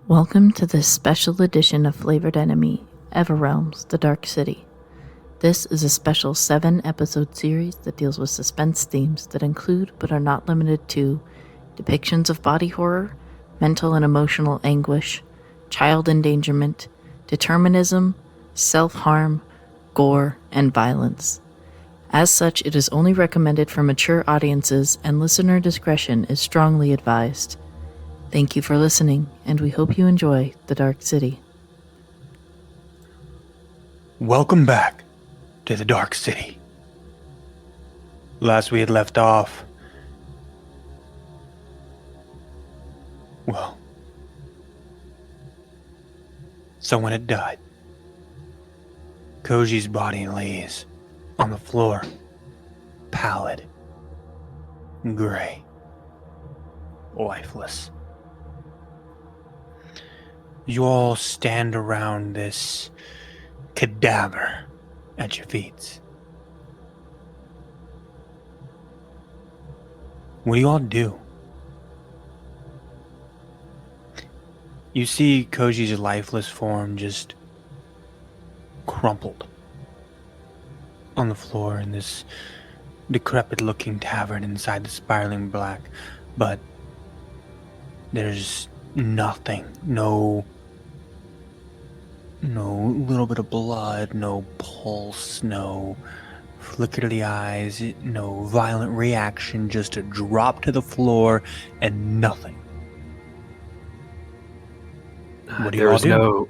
Welcome to this special edition of Flavored Enemy, Everrealms, The Dark City. This is a special 7-episode series that deals with suspense themes that include, but are not limited to, depictions of body horror, mental and emotional anguish, child endangerment, determinism, self-harm, gore, and violence. As such, it is only recommended for mature audiences and listener discretion is strongly advised. Thank you for listening, and we hope you enjoy The Dark City. Welcome back to the Dark City. Last we had left off, well, someone had died. Koji's body lays on the floor, pallid, gray, lifeless. You all stand around this cadaver at your feet. What do you all do? You see Koji's lifeless form just crumpled on the floor in this decrepit-looking tavern inside the spiraling black, but there's nothing, no little bit of blood, no pulse, no flicker of the eyes, no violent reaction, just a drop to the floor and nothing. What do you all do?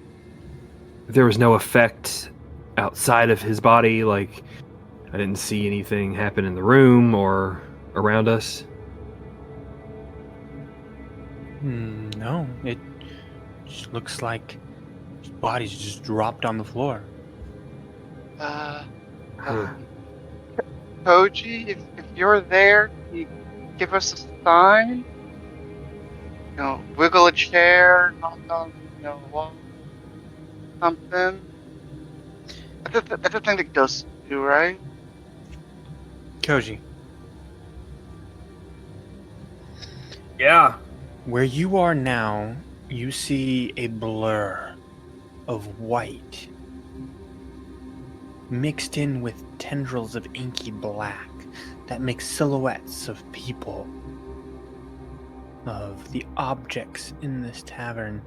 There was no effect outside of his body, like I didn't see anything happen in the room or around us. No, it just looks like his body's just dropped on the floor. Koji, if you're there, can you give us a sign? Wiggle a chair, knock on, wall, something. That's a thing that ghosts do, right? Koji, Yeah. where you are now, you see a blur of white mixed in with tendrils of inky black that make silhouettes of people, of the objects in this tavern,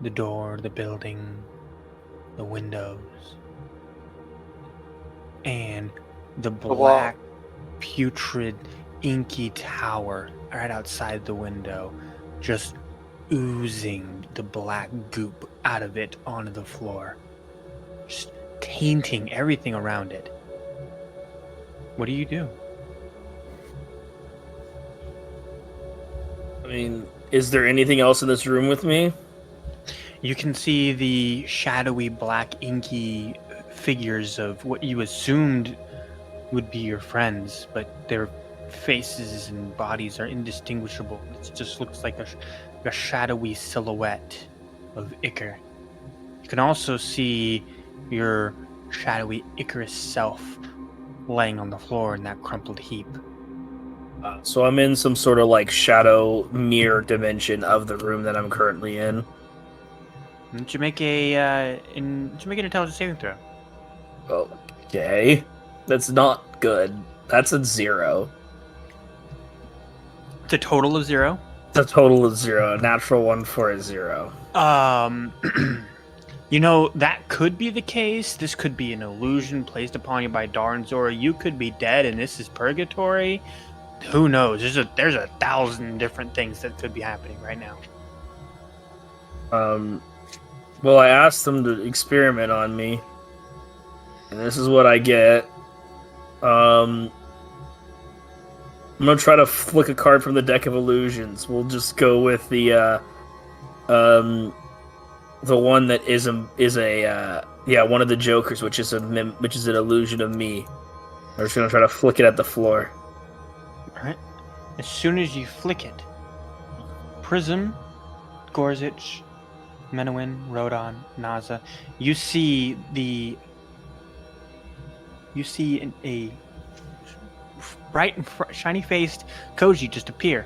the door, the building, the windows, and the black, putrid, inky tower right outside the window, just oozing the black goop out of it onto the floor, just tainting everything around it. What do you do? I mean, is there anything else in this room with me? You can see the shadowy black inky figures of what you assumed would be your friends, but their faces and bodies are indistinguishable. It just looks like a shadowy silhouette of Icar. You can also see your shadowy Icarus self laying on the floor in that crumpled heap. So I'm in some sort of like shadow mirror dimension of the room that I'm currently in. Did you make an intelligence saving throw? Okay. That's not good. That's a 0. It's a total of 0. It's a total of 0. A natural 1 for a 0. That could be the case. This could be an illusion placed upon you by Darnzora. You could be dead and this is purgatory. Who knows? There's a thousand different things that could be happening right now. Well, I asked them to experiment on me, and this is what I get. I'm gonna try to flick a card from the deck of illusions. We'll just go with the one that is one of the jokers, which is an illusion of me. I'm just gonna try to flick it at the floor. All right. As soon as you flick it, Prism, Gorzic, Menowin, Rodon, Naza, you see a bright and shiny-faced Koji just appear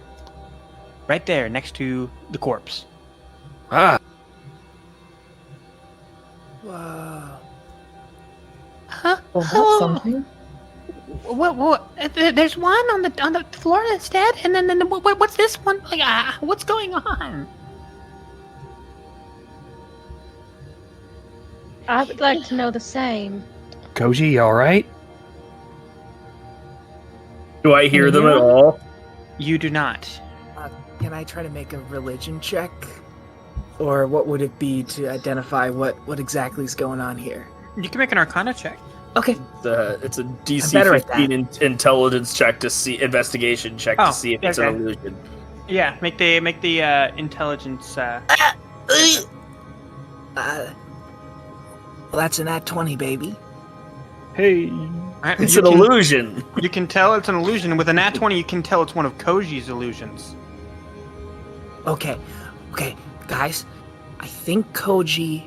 right there next to the corpse. Ah, Wow. Huh? Well, that's Oh. something. There's one on the floor that's dead, and then what's this one? Like, what's going on? I would like to know the same. Koji, you all right? Do I hear you them hear at them? all? You do not. Can I try to make a religion check? Or what would it be to identify what exactly is going on here? You can make an Arcana check. Okay. It's a DC better at 15 intelligence check to see investigation check Oh, to see if it's okay. an illusion. Yeah, make the intelligence. Well, that's an at 20, baby. Hey. Right, It's you an can- illusion. You can tell it's an illusion. With a nat 20, you can tell it's one of Koji's illusions. Okay, guys. I think Koji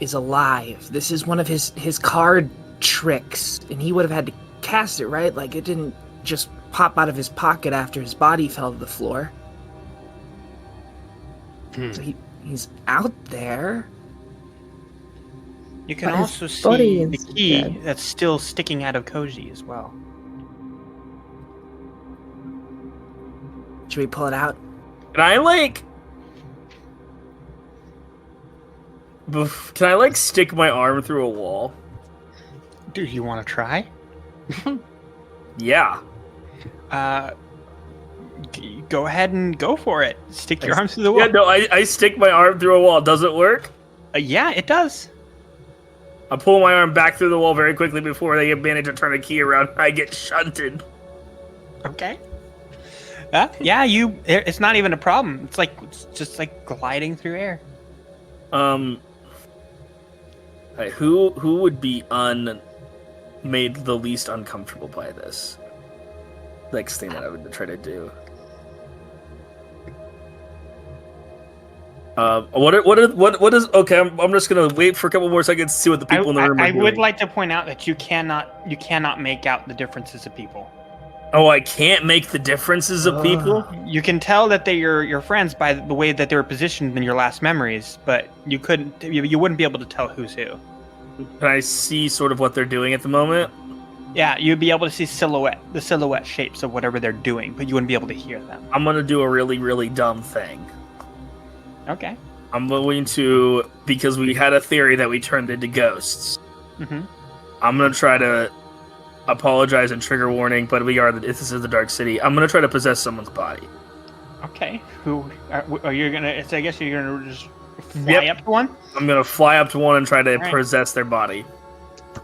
is alive. This is one of his card tricks, and he would have had to cast it, right? Like, it didn't just pop out of his pocket after his body fell to the floor. So he's out there. You can But his also body see the is key dead. that's still sticking out of Koji as well. Should we pull it out? Can I stick my arm through a wall? Do you want to try? Yeah. Go ahead and go for it. Stick your arms through the wall. Yeah, no, I stick my arm through a wall. Does it work? Yeah, it does. I pull my arm back through the wall very quickly before they manage to turn a key around. I get shunted. Okay. Yeah, it's not even a problem. It's just like gliding through air. Right, who would be made the least uncomfortable by this? Next thing that I would try to do. What is okay? I'm just gonna wait for a couple more seconds to see what the people in the room are I doing. would like to point out that you cannot make out the differences of people. Oh, I can't make the differences of people. You can tell that they're your friends by the way that they were positioned in your last memories, but you wouldn't be able to tell who's who. Can I see sort of what they're doing at the moment? Yeah, you'd be able to see the silhouette shapes of whatever they're doing, but you wouldn't be able to hear them. I'm gonna do a really, really dumb thing. Okay. I'm going to, because we had a theory that we turned into ghosts. Mm-hmm. I'm gonna try to apologize and trigger warning, but this is the Dark City. I'm gonna try to possess someone's body. Okay. Who are you gonna? I guess you're gonna just fly up to one. I'm gonna fly up to one and try to Alright. possess their body.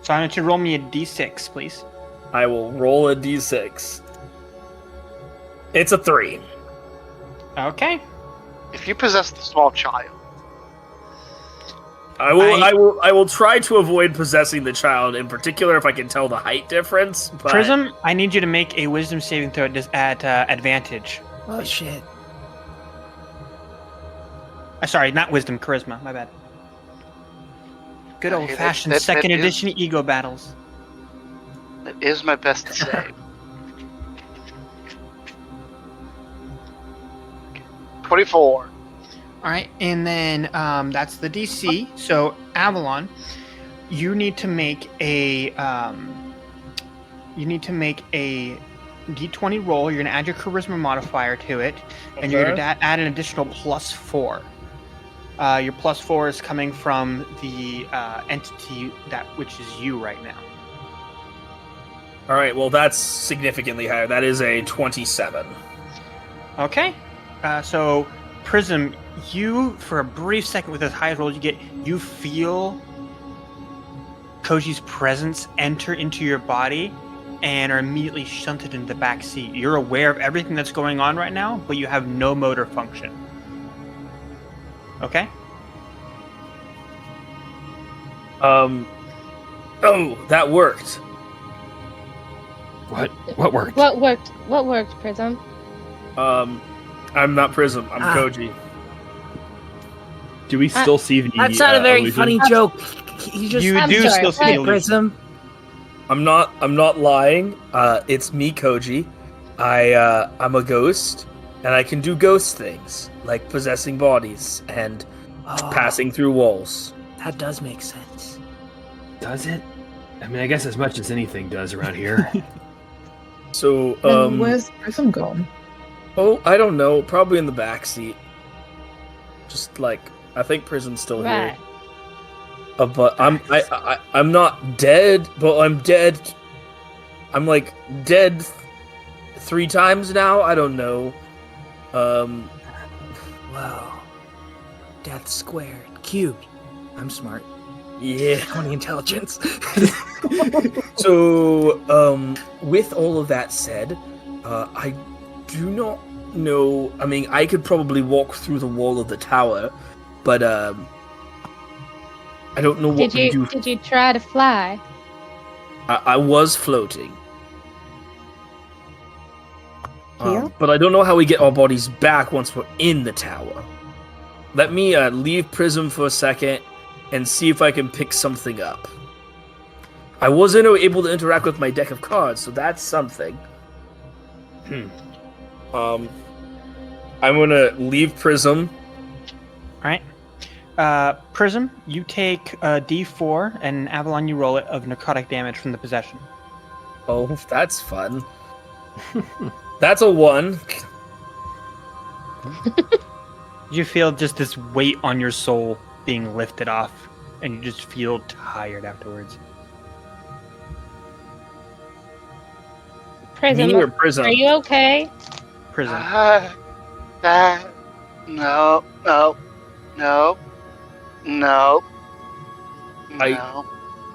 So I want you to roll me a d6, please. I will roll a d6. It's a 3. Okay. If you possess the small child, I will try to avoid possessing the child, in particular if I can tell the height difference. But Prism, I need you to make a wisdom saving throw at advantage. Oh, shit. Sorry, not wisdom, charisma. My bad. Good Okay, old-fashioned that second is- edition ego battles. that is my best to save. 24. All right, and then that's the DC. So Avalon, you need to make a D20 roll. You're gonna add your charisma modifier to it, and you're gonna add an additional +4. Your +4 is coming from the entity which is you right now. all right, well that's significantly higher. That is a 27. Okay, so Prism, you for a brief second with as high as rolls you get, you feel Koji's presence enter into your body and are immediately shunted into the back seat. You're aware of everything that's going on right now, but you have no motor function. Okay? Oh, that worked. What worked? What worked? What worked, Prism? I'm not Prism. I'm Ah. Koji. Do we still see the? That's not a very illusion? funny joke. He just You I'm do sorry, still see what? the illusion. Prism. I'm not lying. It's me, Koji. I'm a ghost, and I can do ghost things like possessing bodies and Oh, passing through walls. That does make sense. Does it? I mean, I guess as much as anything does around here. So, Then where's Prism gone? oh, I don't know. Probably in the back seat. Just like I think Prism's still Right. here. But I'm not dead, but I'm dead. I'm like dead 3 times now. I don't know. Whoa. Death squared. Cubed. I'm smart. Yeah. 20 intelligence. So, with all of that said, I do not know. I mean, I could probably walk through the wall of the tower, but I don't know what Did to do. you try to fly? I was floating. Here? But I don't know how we get our bodies back once we're in the tower. Let me leave Prism for a second and see if I can pick something up. I wasn't able to interact with my deck of cards, so that's something. I'm gonna leave Prism. All right. Prism, you take a D4, and Avalon, you roll it of necrotic damage from the possession. Oh, that's fun. That's a 1. You feel just this weight on your soul being lifted off, and you just feel tired afterwards. Prism, Me or Prism? are you okay? Prism. No.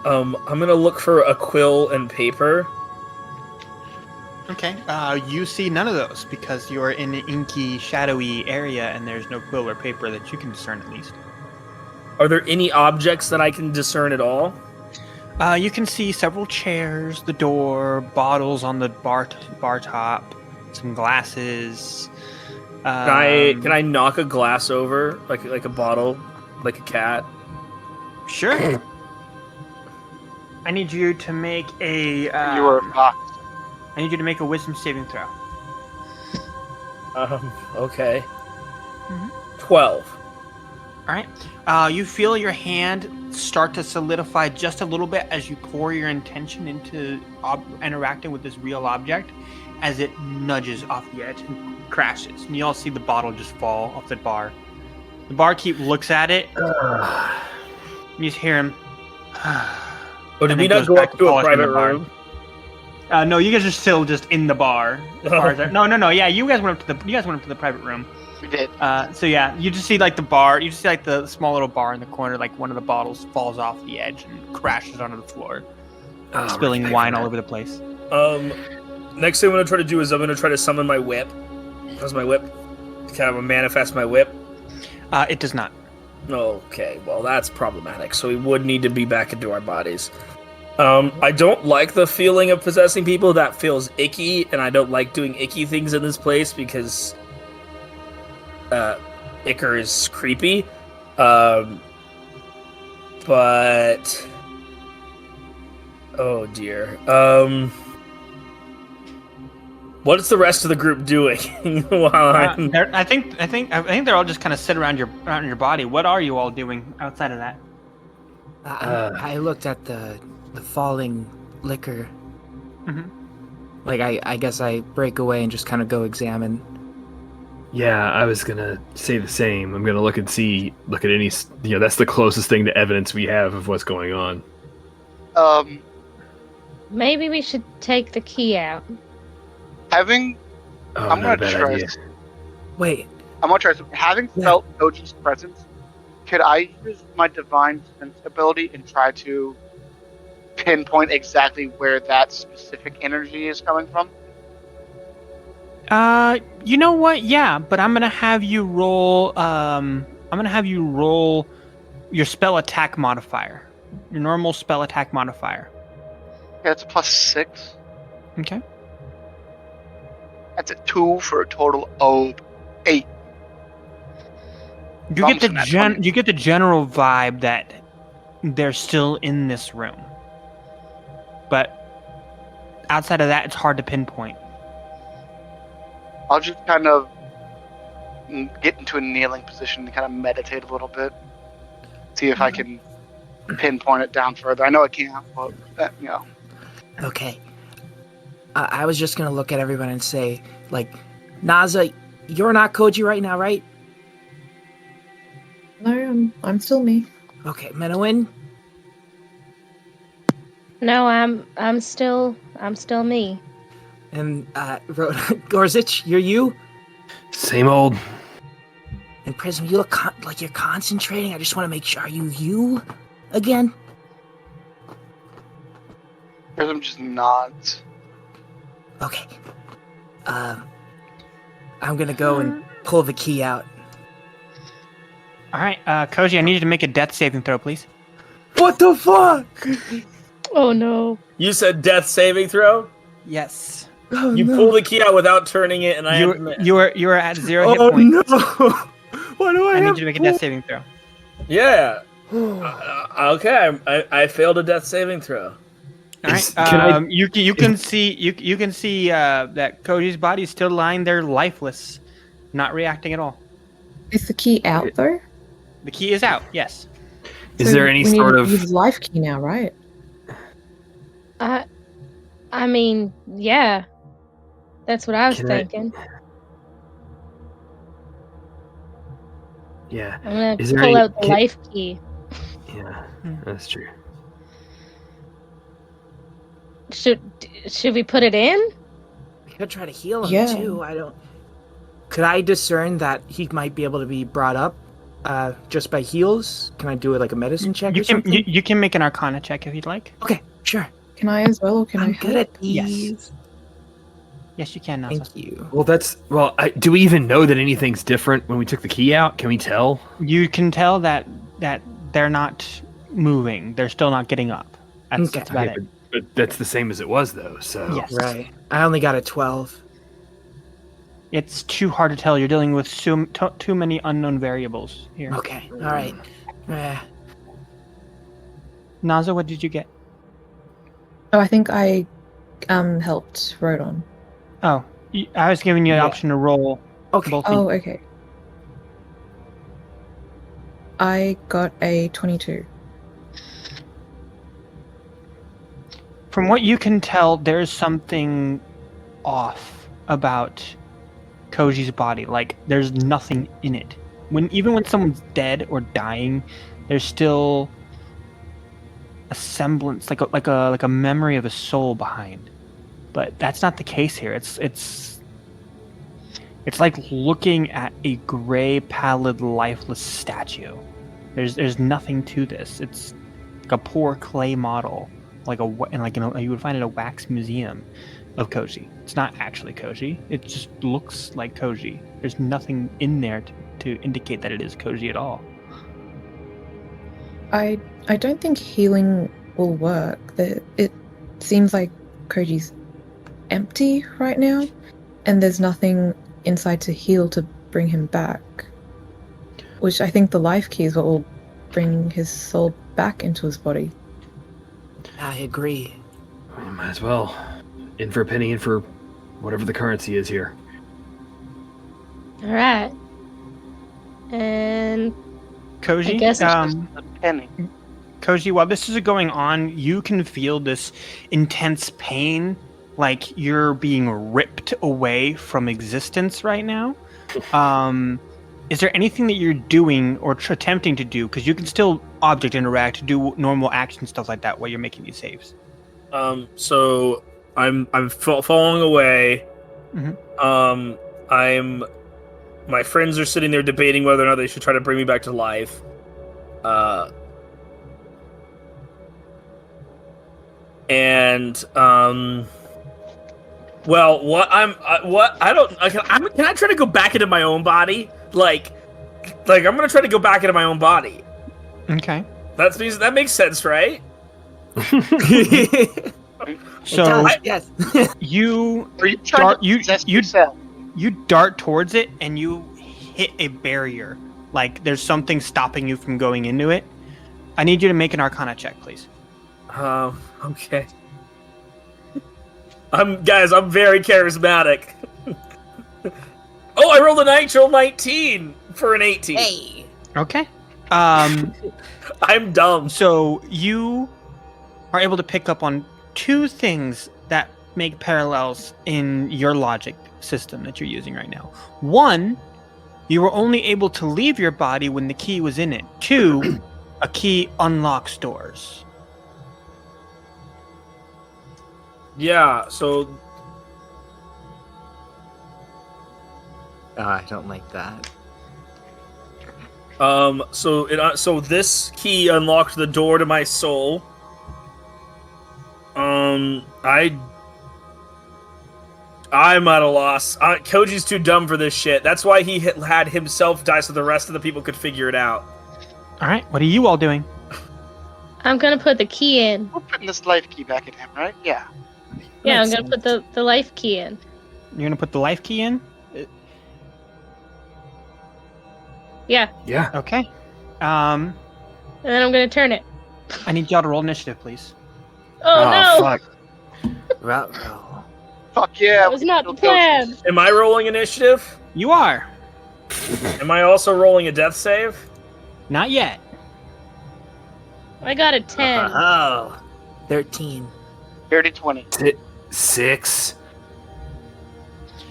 I'm gonna look for a quill and paper. Okay. You see none of those because you're in an inky, shadowy area, and there's no quill or paper that you can discern at least. Are there any objects that I can discern at all? You can see several chairs, the door, bottles on the bar top, some glasses. Can I knock a glass over like a bottle, like a cat? Sure. I need you to make a. You were a fox. I need you to make a wisdom saving throw. Okay. Mhm. 12. All right. You feel your hand start to solidify just a little bit as you pour your intention into interacting with this real object, as it nudges off the edge and crashes. And you all see the bottle just fall off the bar. The barkeep looks at it. You just hear him. Oh, did And we then not goes go back up to to a polishing the private bar. room? No, you guys are still just in the bar. As far as no. Yeah, you guys went up to the private room. We did. So yeah, you just see like the bar. You just see like the small little bar in the corner. Like one of the bottles falls off the edge and crashes onto the floor, spilling wine all over the place. Next thing I'm gonna try to do is I'm gonna try to summon my whip. How's my whip? Can I manifest my whip? It does not. Okay, well that's problematic. So we would need to be back into our bodies. I don't like the feeling of possessing people. That feels icky, and I don't like doing icky things in this place because Icker is creepy. But oh dear. What's the rest of the group doing while I'm? I think they're all just kind of sit around your body. What are you all doing outside of that? I looked at the falling liquor. Mhm. Like, I guess I break away and just kind of go examine. Yeah, I was gonna say the same. I'm gonna look at any, that's the closest thing to evidence we have of what's going on. Maybe we should take the key out. Having, Oh, I'm not gonna a bad try. idea. Wait, I'm gonna try. Having felt Koji's presence, could I use my divine sense ability and try to pinpoint exactly where that specific energy is coming from? You know what? Yeah, but I'm gonna have you roll. Your spell attack modifier, your normal spell attack modifier. Yeah, it's a +6. Okay. That's a 2 for a total of 8. You get the general vibe that they're still in this room, but outside of that, it's hard to pinpoint. I'll just kind of get into a kneeling position and kind of meditate a little bit. See if I can pinpoint it down further. I know I can't, but Okay. I was just gonna look at everyone and say, like, Naza, you're not Koji right now, right? No, I'm still me. Okay, Menowin. No, I'm still me. And Gorzic, you're you. Same old. And Prism, you look like you're concentrating. I just want to make sure. Are you again? Prism just nods. Okay. I'm gonna go and pull the key out. All right, Koji, I need you to make a death saving throw, please. What the fuck? Oh no. You said death saving throw? Yes. Oh, You pull the key out without turning it, and I have to miss. You are at 0 hit Oh points. no! Why do I need have you to make a death saving throw. Yeah. Okay, I failed a death saving throw. All right. You can see that Koji's body is still lying there, lifeless, not reacting at all. Is the key out though? The key is out. Yes. Is So there any we need sort to of use life key now, right? I mean, yeah. That's what I was Can I- thinking. yeah, I'm gonna Is there pull any- out the life key. yeah, that's true. Should we put it in? We could try to heal him Yeah. too. Could I discern that he might be able to be brought up just by heals? Can I do it like a medicine check or something? You can make an Arcana check if you'd like. Okay, sure. Can I as well, or can I'm I good help? at these. Yes, you can. Nasa. Thank you. Well, do we even know that anything's different when we took the key out? Can we tell? You can tell that they're not moving. They're still not getting up. That's Okay. about Okay, it. but that's the same as it was, though. So Yes. Right. I only got a 12. It's too hard to tell. You're dealing with too many unknown variables here. Okay. All right. Naza, what did you get? Oh, I think I helped Rodon. Oh, I was giving you the Yeah. option to roll Okay. both. Oh, okay. I got a 22. From what you can tell, there's something off about Koji's body. Like, there's nothing in it. Even when someone's dead or dying, there's still a semblance, like a memory of a soul behind. But that's not the case here. It's like looking at a gray, pallid, lifeless statue. There's nothing to this. It's like a poor clay model, you would find in a wax museum of Koji. It's not actually Koji. It just looks like Koji. There's nothing in there to indicate that it is Koji at all. I don't think healing will work. It seems like Koji's empty right now, and there's nothing inside to heal to bring him back. Which I think the life key is what will bring his soul back into his body. I agree. we might as well. In for a penny, in for whatever the currency is here. All right. And Koji, I guess it's A penny. Koji, while this is going on, you can feel this intense pain, like you're being ripped away from existence right now. Is there anything that you're doing or attempting to do? Because you can still object interact, do normal action stuff like that while you're making these saves. So I'm falling away. Mhm. My friends are sitting there debating whether or not they should try to bring me back to life. Well, can I try to go back into my own body? Like I'm gonna try to go back into my own body. Okay. That makes sense, right? So Yes. you Are you trying to possess yourself? you dart towards it and you hit a barrier. Like there's something stopping you from going into it. I need you to make an Arcana check, please. Okay. I'm very charismatic. Oh, I rolled a natural 19 for an 18. Hey. Okay. I'm dumb. So you are able to pick up on two things that make parallels in your logic system that you're using right now. One, you were only able to leave your body when the key was in it. Two, a key unlocks doors. Yeah, so I don't like that. so this key unlocked the door to my soul. I'm at a loss. Koji's too dumb for this shit. That's why he had himself die so the rest of the people could figure it out. All right, what are you all doing? I'm gonna put the key in. We're putting this life key back in him, right? Yeah. Yeah, I'm Makes gonna put the life key in. You're gonna put the life key in? Yeah, Yeah. Okay. and then I'm gonna turn it. I need y'all to roll initiative, please. Oh, no! Fuck. Roll. Fuck yeah. That was not the plan. Am I rolling initiative? You are. Am I also rolling a death save? Not yet. I got a 10. Oh. 13. 30-20. 6.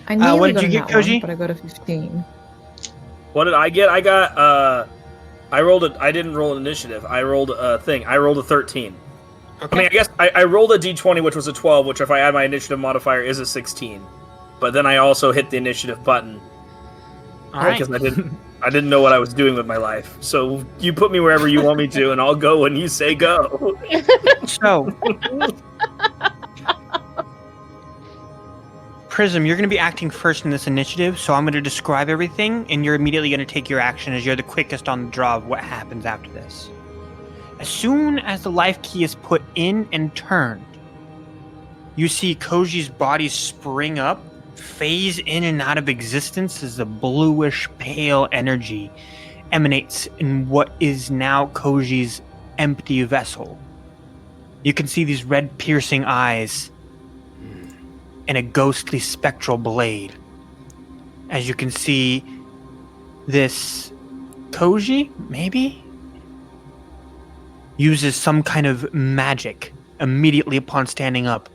I nearly what did got you a get, nat one, Koji? but I got a 15. What did I get? I got I didn't roll an initiative. I rolled a thing. I rolled a 13. Okay. I mean, I guess I rolled a d20, which was a 12, which if I add my initiative modifier is a 16. But then I also hit the initiative button all right. because I didn't know what I was doing with my life. So you put me wherever you want me to, and I'll go when you say go. So, Prism, you're going to be acting first in this initiative, so I'm going to describe everything, and you're immediately going to take your action as you're the quickest on the draw of what happens after this. As soon as the life key is put in and turned, you see Koji's body spring up, phase in and out of existence as a bluish pale energy emanates in what is now Koji's empty vessel. You can see these red piercing eyes and a ghostly spectral blade. As you can see, this Koji, maybe, uses some kind of magic immediately upon standing up.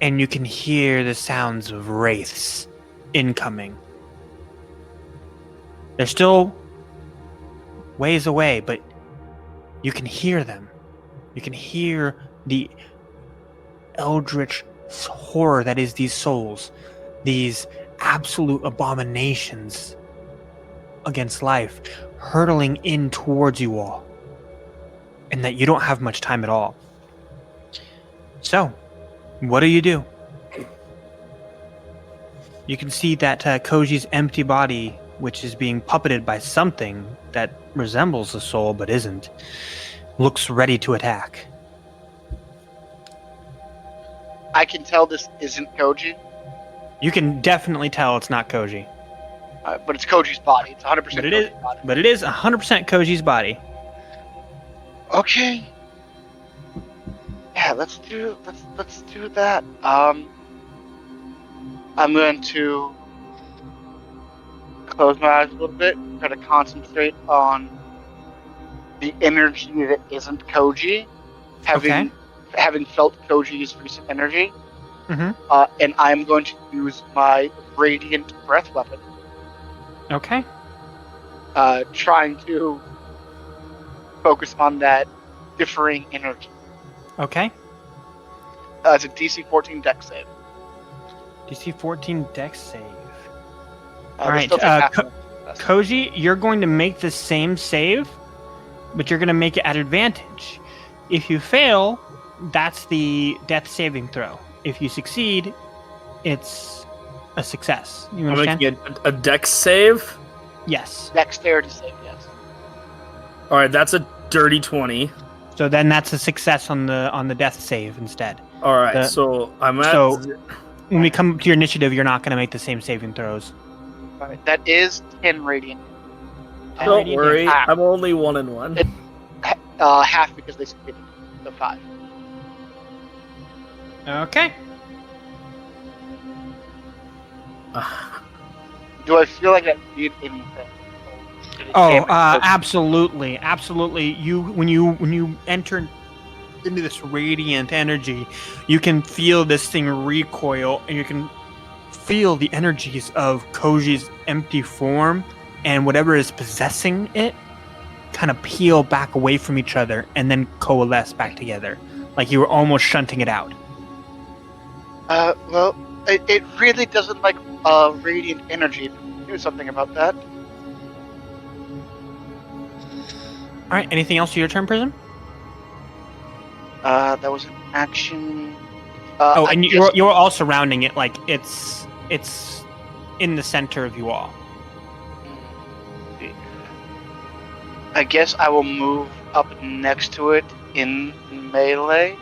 And you can hear the sounds of wraiths incoming. They're still ways away, but you can hear them. You can hear the eldritch horror that is these souls, these absolute abominations against life, hurtling in towards you all, and that you don't have much time at all. So, what do? You can see that Koji's empty body, which is being puppeted by something that resembles a soul but isn't, looks ready to attack. I can tell this isn't Koji, You can definitely tell it's not Koji. but it's Koji's body. It's 100% But it Koji's is- body. But it is 100% Koji's body. Okay. Yeah, let's do that. I'm going to close my eyes a little bit, try to concentrate on the energy that isn't Koji, having felt Koji's recent energy. Mm-hmm. And I'm going to use my radiant breath weapon, Okay. trying to focus on that differing energy. Okay. It's a DC 14 dex save. DC 14 dex save. We'll Alright, still take half of it. Koji, you're going to make the same save, but you're going to make it at advantage. If you fail, that's the death saving throw. If you succeed, it's a success. You I'm understand? making a dex save. Yes. Dexterity save, yes. All right, that's a dirty 20. So then that's a success on the death save instead. All right, The- so I'm at. so- When we come to your initiative, you're not going to make the same saving throws. Alright, that is 10 radiant. don't Radiant worry, damage. I'm only 1 and 1. Half because they succeeded. So 5. Okay. Do I feel like I did anything? Absolutely, absolutely. When you enter into this radiant energy, you can feel this thing recoil, and you can feel the energies of Koji's empty form and whatever is possessing it kind of peel back away from each other and then coalesce back together, like you were almost shunting it out. Well, it really doesn't like radiant energy. Do something about that. All right. Anything else to your turn, Prism? That was an action. And you're all surrounding it, like it's in the center of you all. I guess I will move up next to it in melee.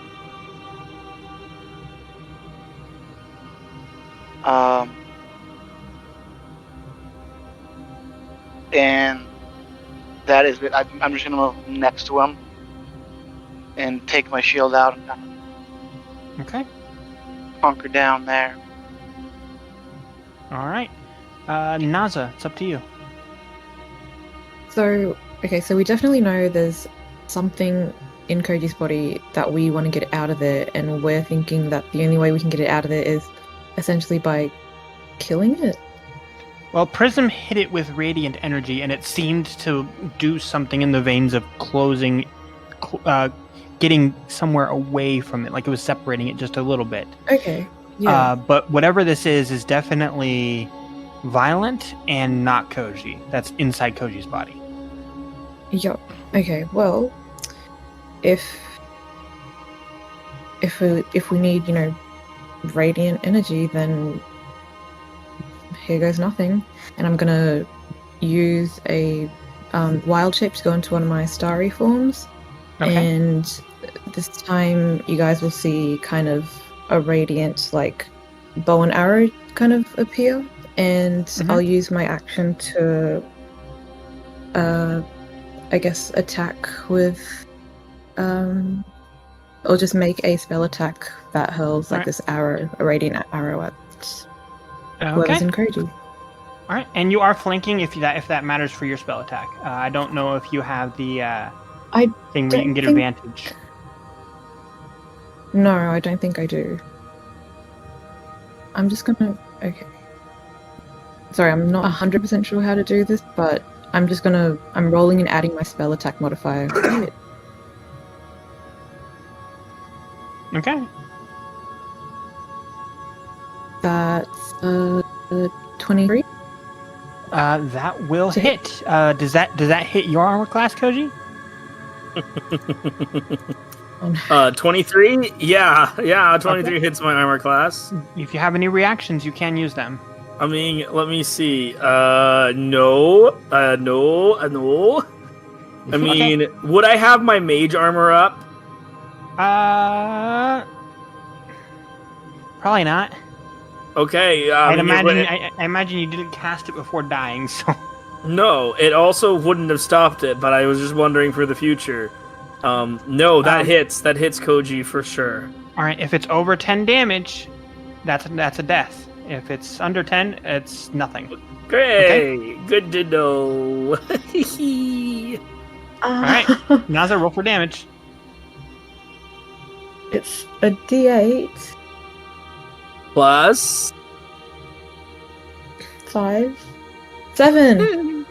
And that is it. I'm just gonna move next to him and take my shield out and kind Okay. of hunker down there. All right. Naza, it's up to you. So, okay, so we definitely know there's something in Koji's body that we want to get out of there, and we're thinking that the only way we can get it out of there is essentially by killing it. Well, Prism hit it with radiant energy, and it seemed to do something in the veins of closing, getting somewhere away from it, like it was separating it just a little bit. Okay, yeah. But whatever this is definitely violent and not Koji. That's inside Koji's body. Yup. Okay, well, if we need, radiant energy, then here goes nothing. And I'm gonna use a wild shape to go into one of my starry forms. Okay. And this time you guys will see kind of a radiant, like, bow and arrow kind of appear. And I'll use my action to, I guess, attack with, or just make a spell attack that hurls like this arrow, a radiant arrow at whoever's in Koji. All right, and you are flanking if that matters for your spell attack. I don't know if you have the thing where you can get advantage. No, I don't think I do. I'm just gonna... Okay. Sorry, I'm not 100% sure how to do this, but I'm just gonna... I'm rolling and adding my spell attack modifier. Okay. That's 23. That will hit. Does that hit your armor class, Koji? 23? Yeah, 23 hits my armor class. If you have any reactions, you can use them. I mean, let me see. No. I mean, would I have my mage armor up? Probably not. Okay. I imagine you didn't cast it before dying, so. No, it also wouldn't have stopped it, but I was just wondering for the future. No, that hits. That hits Koji for sure. All right, if it's over 10 damage, that's a death. If it's under 10, it's nothing. Great. Okay? Good to know. All right, Naza, roll for damage. It's a D8. Plus 5. 7.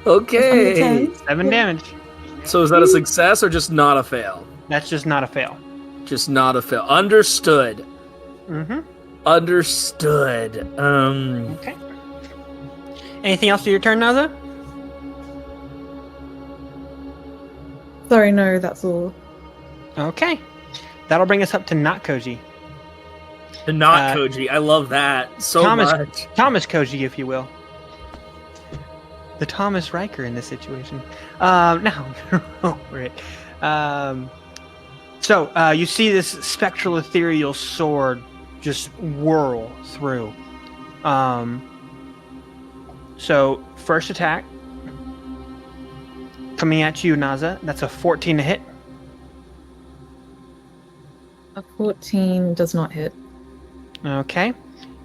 Okay. 7 damage. So is that a success or just not a fail? That's just not a fail. Just not a fail. Understood. Mm-hmm. Understood. Okay. Anything else to your turn, Naza? Sorry, no, that's all. Okay. That'll bring us up to not Koji. Not Koji. I love that so much. Thomas Koji, if you will. The Thomas Riker in this situation. Now I'm gonna roll for it. So you see this spectral ethereal sword just whirl through. So first attack coming at you, Naza. That's a 14 to hit. A 14 does not hit. Okay.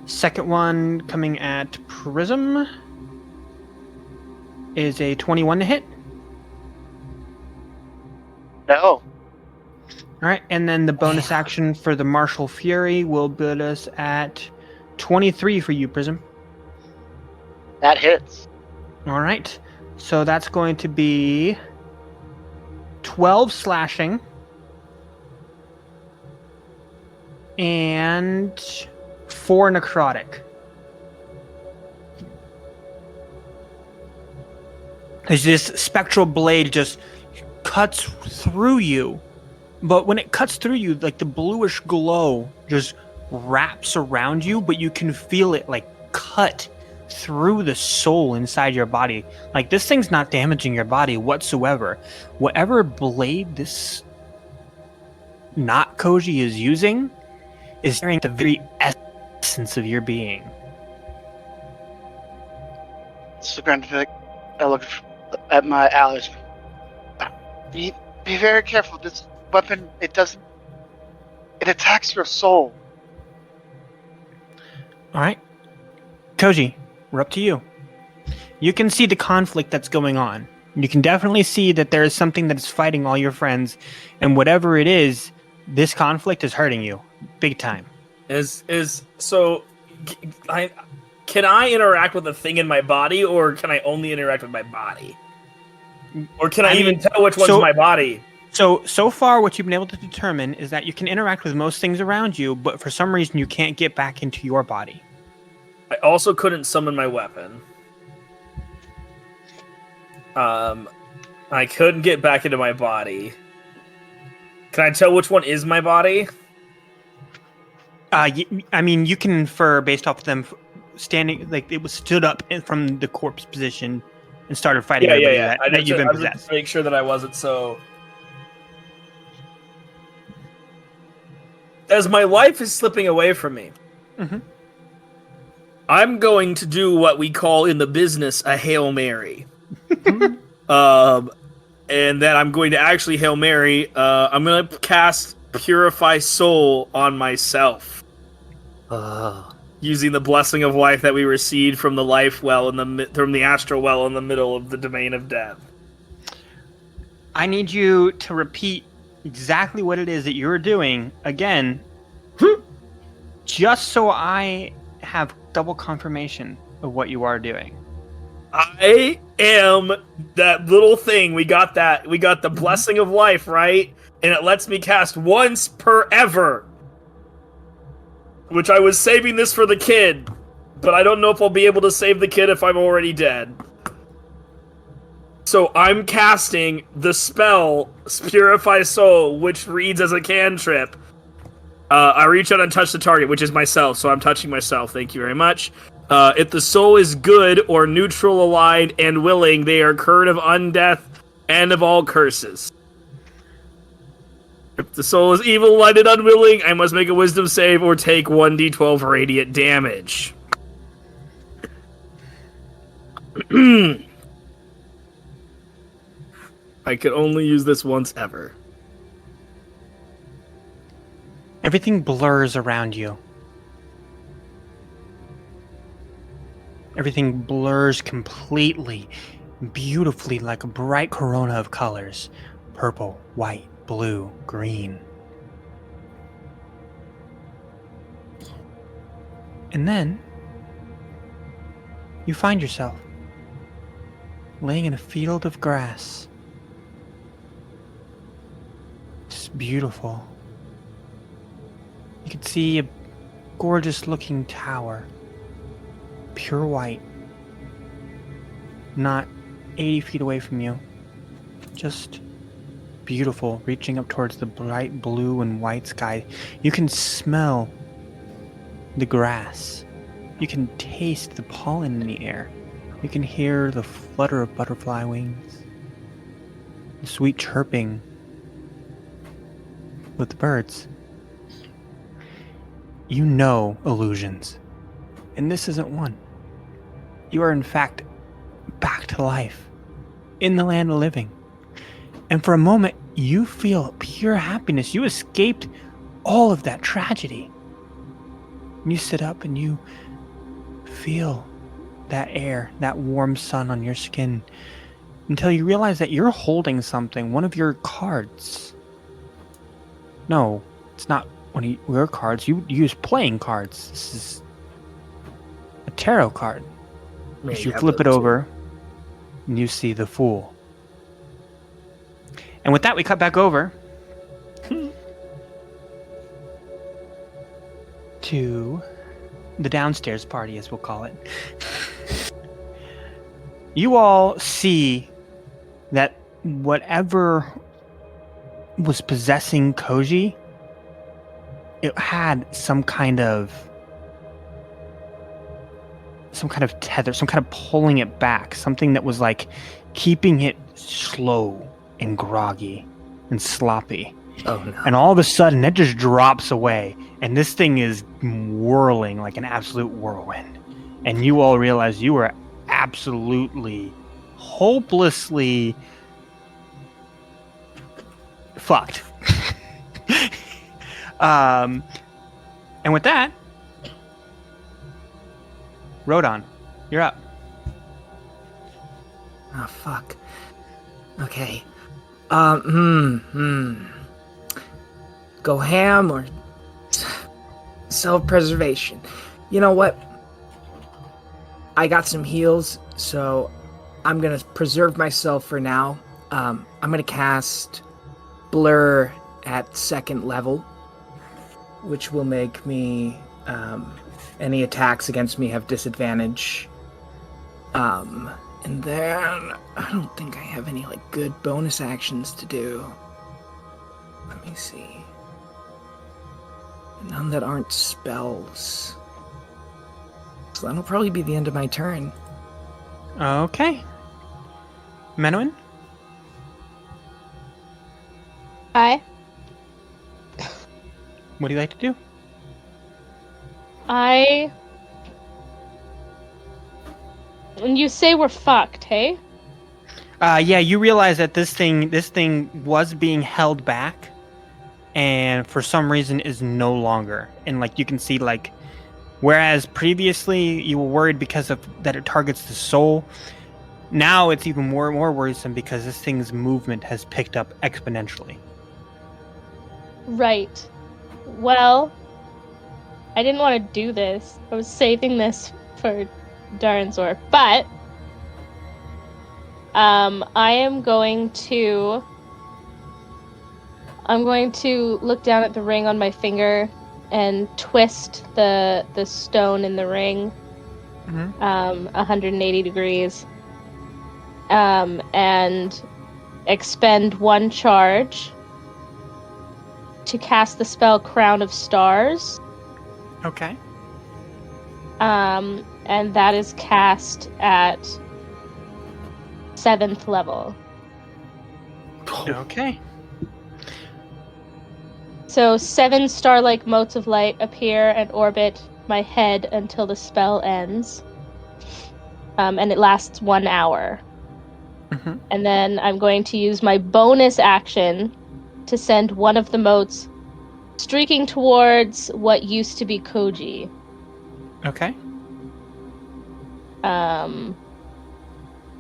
Second one coming at Prism is a 21 to hit. No. All right, and then the bonus action for the Martial Fury will put us at 23 for you, Prism. That hits. All right, so that's going to be 12 slashing and 4 necrotic. As this spectral blade just cuts through you. But when it cuts through you, like the bluish glow just wraps around you, but you can feel it like cut through the soul inside your body. Like this thing's not damaging your body whatsoever. Whatever blade this not Koji is using is tearing the very essence of your being. So granted, I look at my allies. Be very careful. This weapon, it attacks your soul. All right, Koji, we're up to you. You can see the conflict that's going on. You can definitely see that there is something that is fighting all your friends, and whatever it is, this conflict is hurting you big time. Can I interact with the thing in my body, or can I only interact with my body? Or can I even tell which one's my body? So far, what you've been able to determine is that you can interact with most things around you, but for some reason you can't get back into your body. I also couldn't summon my weapon. I couldn't get back into my body. Can I tell which one is my body? I mean, you can infer based off of them standing, like it was stood up from the corpse position and started fighting everybody that you've been possessed. Just make sure that I wasn't so. As my life is slipping away from me, I'm going to do what we call in the business a Hail Mary. And then I'm going to actually Hail Mary. I'm going to cast Purify Soul on myself. Using the blessing of life that we received from the life well from the astral well in the middle of the domain of death. I need you to repeat exactly what it is that you're doing again, just so I have double confirmation of what you are doing. I am that little thing. We got the blessing of life, right? And it lets me cast once per ever. Which I was saving this for the kid, but I don't know if I'll be able to save the kid if I'm already dead. So I'm casting the spell Purify Soul, which reads as a cantrip. I reach out and touch the target, which is myself, so I'm touching myself. Thank you very much. If the soul is good or neutral, aligned, and willing, they are cured of undeath and of all curses. If the soul is evil, aligned, and unwilling, I must make a wisdom save or take 1d12 radiant damage. I could only use this once ever. Everything blurs around you. Everything blurs completely, beautifully, like a bright corona of colors. Purple, white, blue, green. And then you find yourself laying in a field of grass. It's beautiful. You can see a gorgeous looking tower. Pure white. Not 80 feet away from you. Just beautiful, reaching up towards the bright blue and white sky. You can smell the grass. You can taste the pollen in the air. You can hear the flutter of butterfly wings. The sweet chirping with the birds. You know illusions. And this isn't one. You are in fact back to life. In the land of living. And for a moment, you feel pure happiness. You escaped all of that tragedy. And you sit up and you feel that air, that warm sun on your skin, until you realize that you're holding something, one of your cards. No, it's not one of your cards. You use playing cards. This is a tarot card. As you flip it over, and you see the Fool. And with that, we cut back over to the downstairs party, as we'll call it. You all see that whatever was possessing Koji, it had some kind of tether, some kind of pulling it back, something that was like keeping it slow and groggy and sloppy. Oh no. And all of a sudden, it just drops away, and this thing is whirling like an absolute whirlwind. And you all realize you are absolutely, hopelessly fucked. And with that, Rodon, you're up. Oh fuck. Okay. Go ham or self-preservation. You know what? I got some heals, so I'm gonna preserve myself for now. I'm gonna cast Blur at 2nd level, which will make me any attacks against me have disadvantage. And then I don't think I have any like good bonus actions to do. Let me see. None that aren't spells. So that'll probably be the end of my turn. Okay. Menowin? Hi. What do you like to do? When you say we're fucked, hey? Yeah, you realize that this thing was being held back, and for some reason is no longer. And like you can see, like, whereas previously you were worried because of that it targets the soul, now it's even more worrisome because this thing's movement has picked up exponentially. Right. Well, I didn't want to do this. I was saving this for Darnzor, but I'm going to look down at the ring on my finger and twist the stone in the ring 180 degrees and expend 1 charge to cast the spell Crown of Stars. Okay. And that is cast at 7th level. Okay. So 7 star-like motes of light appear and orbit my head until the spell ends. And it lasts 1 hour. Mm-hmm. And then I'm going to use my bonus action to send one of the motes streaking towards what used to be Koji. Okay.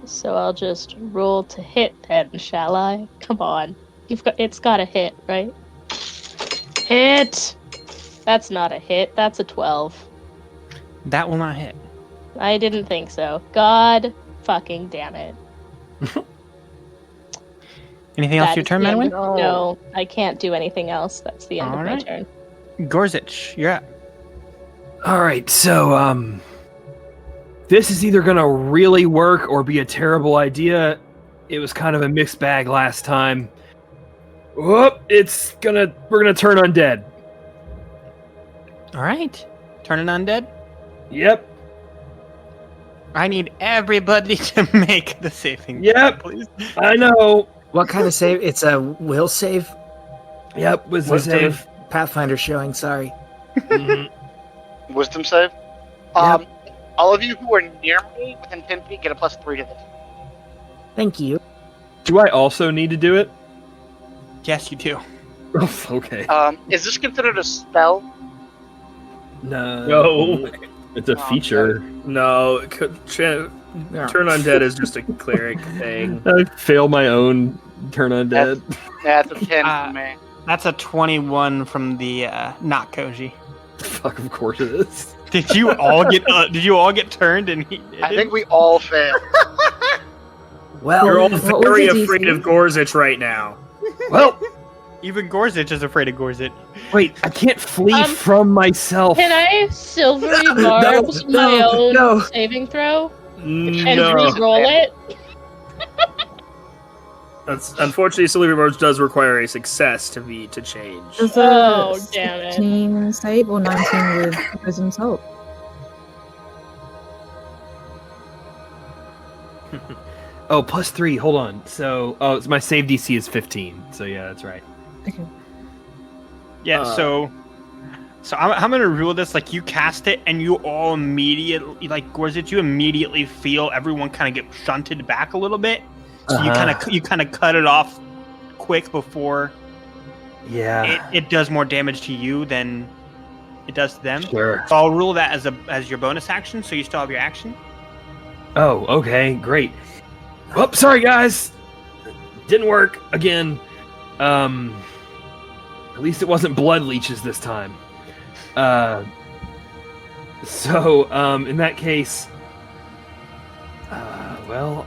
So I'll just roll to hit then, shall I? Come on. It's got a hit, right? Hit! That's not a hit, that's a 12. That will not hit. I didn't think so. God fucking damn it. Anything else your turn, Menowin? No, I can't do anything else. That's the end of my turn. Gorzich, you're up. All right, so this is either gonna really work or be a terrible idea. It was kind of a mixed bag last time. Whoop! We're gonna turn undead. All right, turn an undead. Yep. I need everybody to make the saving. Yep. Please. I know. What kind of save? It's a will save? Yep. Wisdom save. Pathfinder showing, sorry. Mm-hmm. Wisdom save. Yep. All of you who are near me within 10 feet get a +3 to this. Thank you. Do I also need to do it? Yes, you do. Okay. Is this considered a spell? No. It's a Oh, feature. No, turn undead is just a cleric thing. I fail my own turn undead. That's a 10 for me. That's a 21 from the not Koji. Fuck, of course it is. Did you all get turned and he I think we all failed. Well, You're all what was very the afraid DC? of Gorzich right now. Well, even Gorzich is afraid of Gorzich. wait, I can't flee Um, from myself. Can I silvery barbs my own no. saving throw and No. re-roll it? That's, unfortunately, Silver Barbs does require a success to change. Does Oh, a damn it. 16 save or 19 with Prism's help? Oh, +3. Hold on. So, it's my save DC is 15. So yeah, that's right. Okay. Yeah, Uh, so I'm gonna rule this like you cast it and you all immediately like Gorzich, you immediately feel everyone kind of get shunted back a little bit. So you kind of cut it off quick before Yeah. it does more damage to you than it does to them. Sure. So I'll rule that as your bonus action, so you still have your action. Oh, okay, great. Oh, sorry guys. Didn't work again. At least it wasn't blood leeches this time. In that case, well,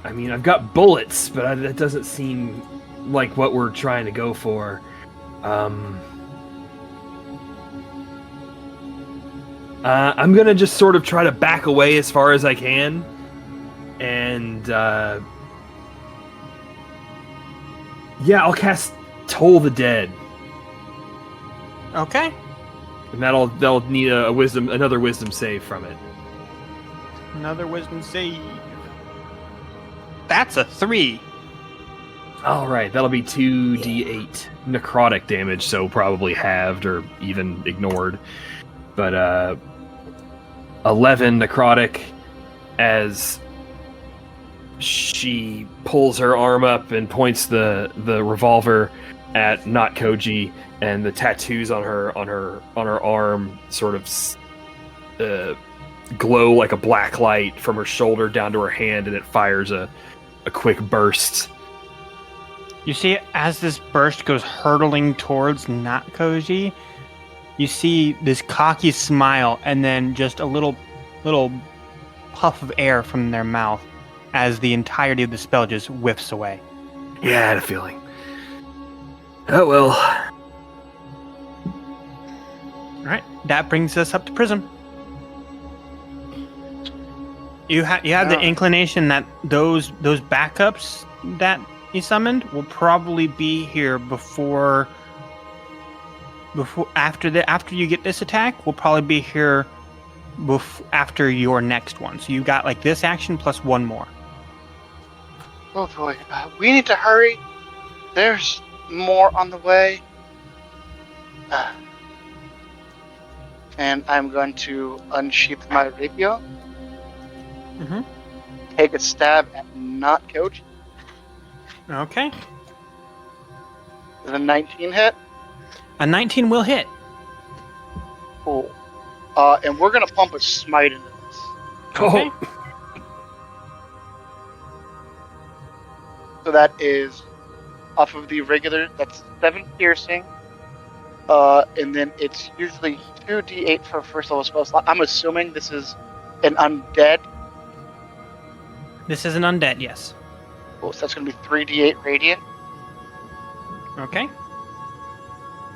I mean, I've got bullets, but that doesn't seem like what we're trying to go for. I'm gonna just sort of try to back away as far as I can, and yeah, I'll cast Toll the Dead, Okay. and that'll need another wisdom save from it. Another wisdom save. That's a 3. All right, that'll be 2d8 necrotic damage, so probably halved or even ignored. But 11 necrotic as she pulls her arm up and points the revolver at not Koji, and the tattoos on her arm sort of glow like a black light from her shoulder down to her hand, and it fires a quick burst. You see, as this burst goes hurtling towards not Koji, you see this cocky smile and then just a little puff of air from their mouth as the entirety of the spell just whiffs away. Yeah, I had a feeling. Oh well. All right, that brings us up to Prism. You have the inclination that those backups that you summoned will probably be here before after you get this attack. Will probably be here after your next one. So you got like this action plus one more. Oh boy, we need to hurry. There's more on the way. And I'm going to unsheath my rapier. Mm-hmm. Take a stab at not Coach. Okay. Does a 19 hit? A 19 will hit. Cool. And we're gonna pump a smite into this. Okay. So that is off of the regular. That's 7 piercing. And then it's usually 2d8 for first level spell slot. I'm assuming this is an undead. This is an undead, yes. Cool. So that's gonna be 3d8 radiant. Okay.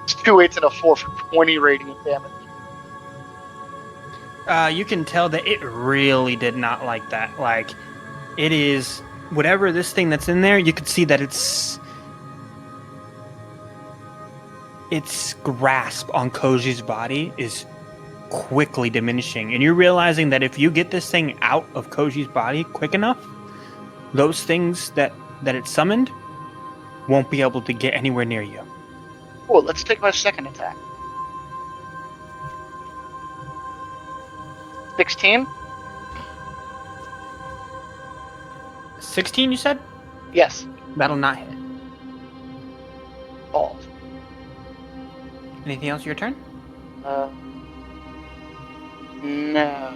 It's 2 8s and a 4 for 20 radiant damage. You can tell that it really did not like that. Like, it is whatever this thing that's in there. You could see that its grasp on Koji's body is quickly diminishing, and you're realizing that if you get this thing out of Koji's body quick enough, those things that it summoned won't be able to get anywhere near you. Cool. Let's take my second attack. 16. 16, you said? Yes. That'll not hit. Balls. Anything else your turn? No.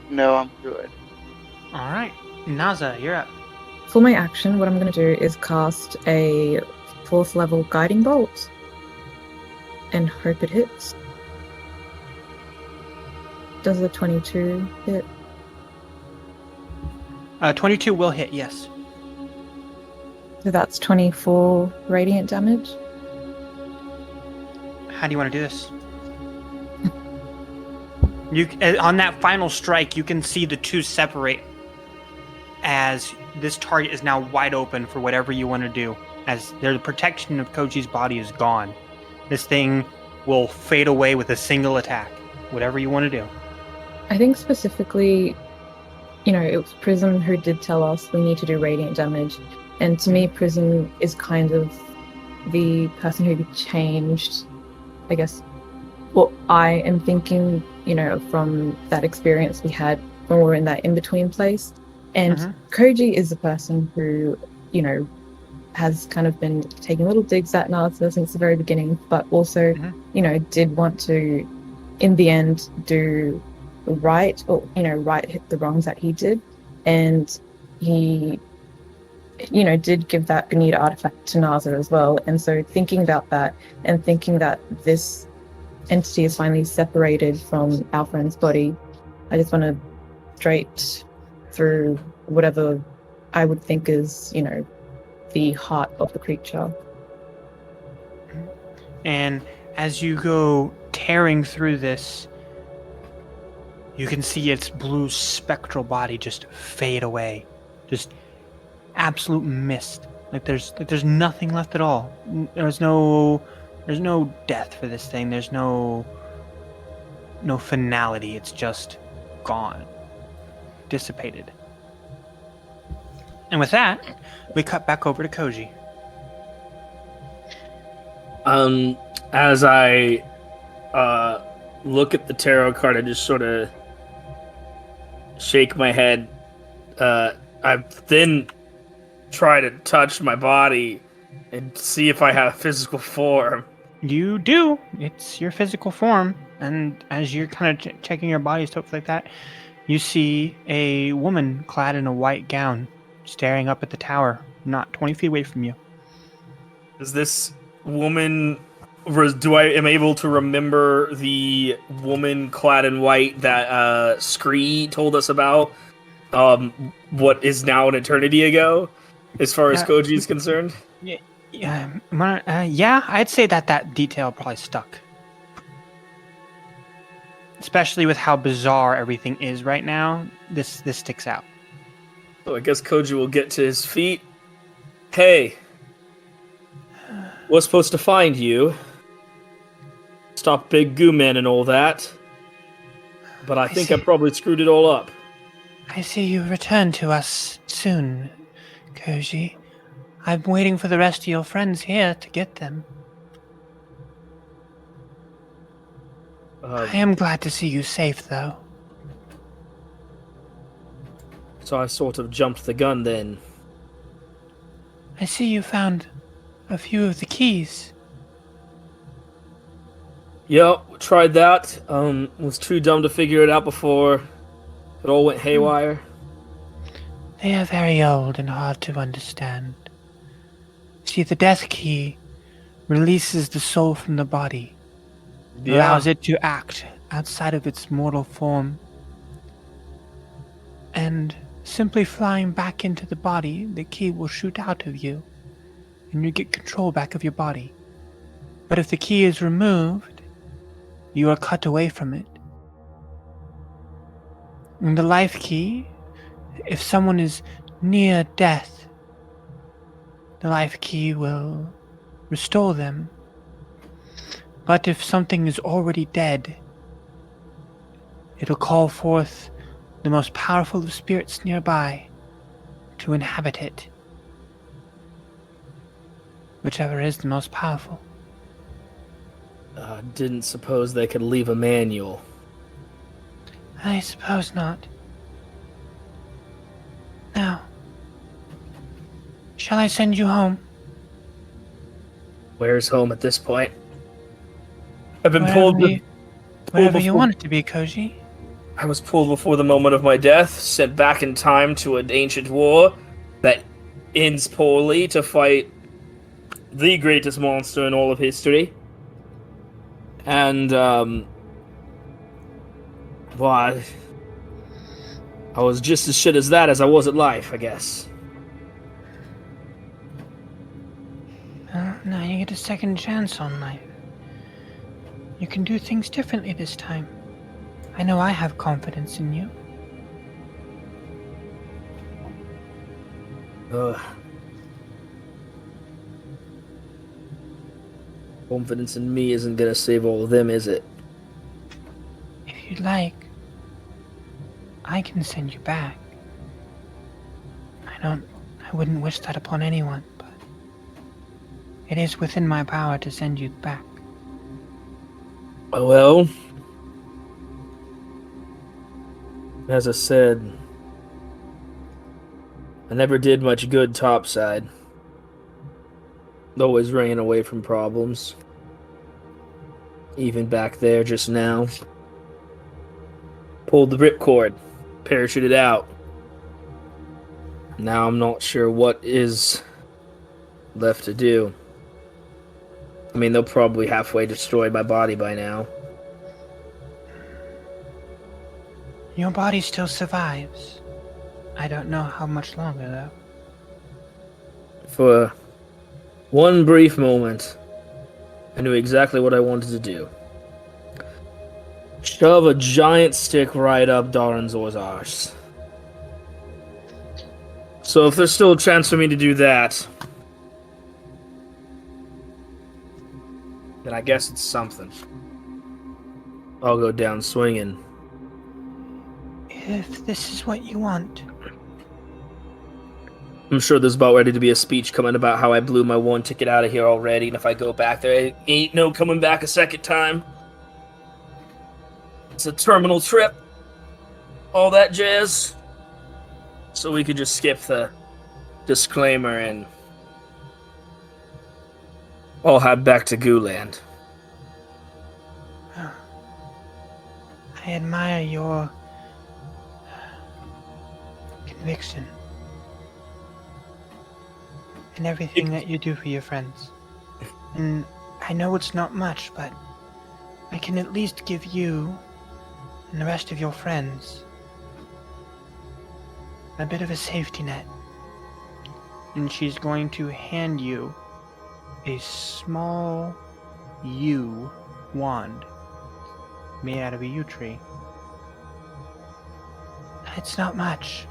No, I'm good. All right, Naza, you're up. For my action, what I'm going to do is cast a 4th level guiding bolt and hope it hits. Does the 22 hit? 22 will hit, yes. So that's 24 radiant damage. How do you want to do this? On that final strike, you can see the two separate as this target is now wide open for whatever you want to do. As the protection of Koji's body is gone, this thing will fade away with a single attack. Whatever you want to do. I think specifically, it was Prism who did tell us we need to do radiant damage. And to me, Prism is kind of the person who changed, I guess, what I am thinking, from that experience we had when we were in that in-between place. And Koji is the person who, has kind of been taking little digs at Naza since the very beginning, but also, did want to, in the end, do right, or, hit the wrongs that he did. And he, did give that Grenade artifact to Naza as well. And so thinking about that and thinking that this entity is finally separated from our friend's body, I just want to straight through whatever I would think is, the heart of the creature. And as you go tearing through this, you can see its blue spectral body just fade away. Just absolute mist. Like there's nothing left at all. There's no death for this thing. There's no finality. It's just gone. Dissipated. And with that, we cut back over to Koji. As I look at the tarot card, I just sort of shake my head. I then try to touch my body and see if I have physical form. You do. It's your physical form. And as you're kind of checking your body, stuff like that, you see a woman clad in a white gown staring up at the tower, not 20 feet away from you. Is this woman... am I able to remember the woman clad in white that Scree told us about? What is now an eternity ago, as far as Koji is concerned? Yeah, I'd say that detail probably stuck. Especially with how bizarre everything is right now, this sticks out. So I guess Koji will get to his feet. Hey, was supposed to find you. Stop Big Goo Man and all that. But I think I probably screwed it all up. I see you return to us soon, Koji. I'm waiting for the rest of your friends here to get them. I am glad to see you safe, though. So I sort of jumped the gun then. I see you found a few of the keys. Yep, tried that. Was too dumb to figure it out before it all went haywire. They are very old and hard to understand. See, the death key releases the soul from the body. Allows it to act outside of its mortal form. And simply flying back into the body, the key will shoot out of you, and you get control back of your body. But if the key is removed, you are cut away from it. And the life key, if someone is near death, the life key will restore them. But if something is already dead, it'll call forth the most powerful of spirits nearby to inhabit it. Whichever is the most powerful. Didn't suppose they could leave a manual. I suppose not. Now, shall I send you home? Where's home at this point? I've been pulled. Wherever you before- want it to be, Koji. I was pulled before the moment of my death, sent back in time to an ancient war that ends poorly to fight the greatest monster in all of history. And, well, I was just as shit as that as I was at life, I guess. Well, now you get a second chance on life. You can do things differently this time. I know I have confidence in you. Confidence in me isn't gonna save all of them, is it? If you'd like, I can send you back. I wouldn't wish that upon anyone, but it is within my power to send you back. Well, as I said, I never did much good topside. Always ran away from problems. Even back there just now. Pulled the ripcord, parachuted out. Now I'm not sure what is left to do. I mean, they'll probably halfway destroy my body by now. Your body still survives. I don't know how much longer, though. For one brief moment, I knew exactly what I wanted to do. Shove a giant stick right up Darenzor's arse. So if there's still a chance for me to do that, then I guess it's something. I'll go down swinging. If this is what you want. I'm sure there's about ready to be a speech coming about how I blew my one ticket out of here already, and if I go back there, ain't no coming back a second time. It's a terminal trip. All that jazz. So we could just skip the disclaimer and all head back to Goo-land. I admire your conviction and everything that you do for your friends. And I know it's not much, but I can at least give you and the rest of your friends a bit of a safety net. And she's going to hand you a small yew wand made out of a yew tree. It's not much,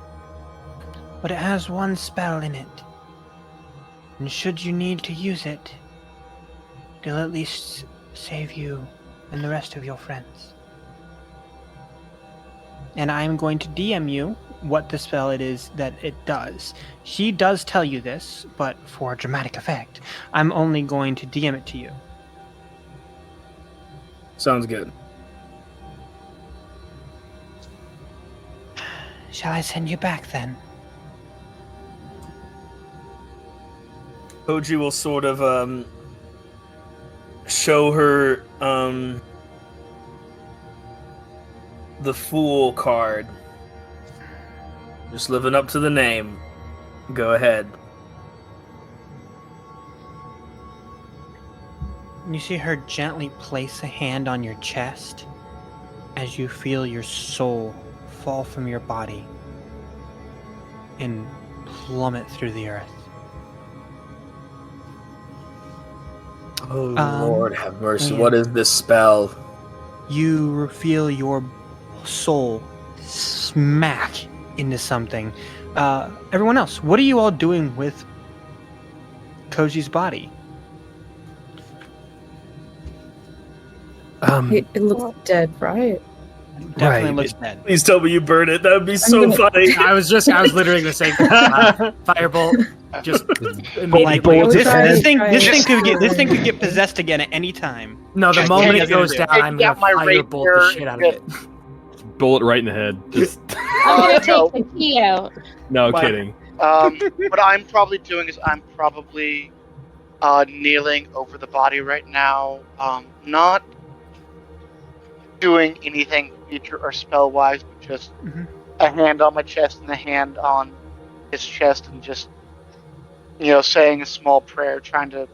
but it has one spell in it. And should you need to use it, it'll at least save you and the rest of your friends. And I'm going to DM you what the spell it is that it does. She does tell you this, but for dramatic effect, I'm only going to DM it to you. Sounds good. Shall I send you back then? Koji will sort of show her the Fool card. Just living up to the name. Go ahead. You see her gently place a hand on your chest as you feel your soul fall from your body and plummet through the earth. Oh, Lord have mercy. and- What is this spell? You feel your soul smack into something. Everyone else, what are you all doing with Koji's body? It looks dead, right? Definitely Right. looks dead. Please tell me you burn it. That would be so gonna- funny. I was literally gonna say firebolt. Just Like, immediately. this thing Try could get possessed again at any time. No, the Just moment kidding. it goes down, I'm Yeah, gonna my firebolt the rapier shit out of it. Bullet right in the head. Just I'm gonna no. take the key out. no Why? kidding. What I'm probably doing is I'm probably kneeling over the body right now. Not doing anything feature or spell wise, but just a hand on my chest and a hand on his chest, and just saying a small prayer, trying to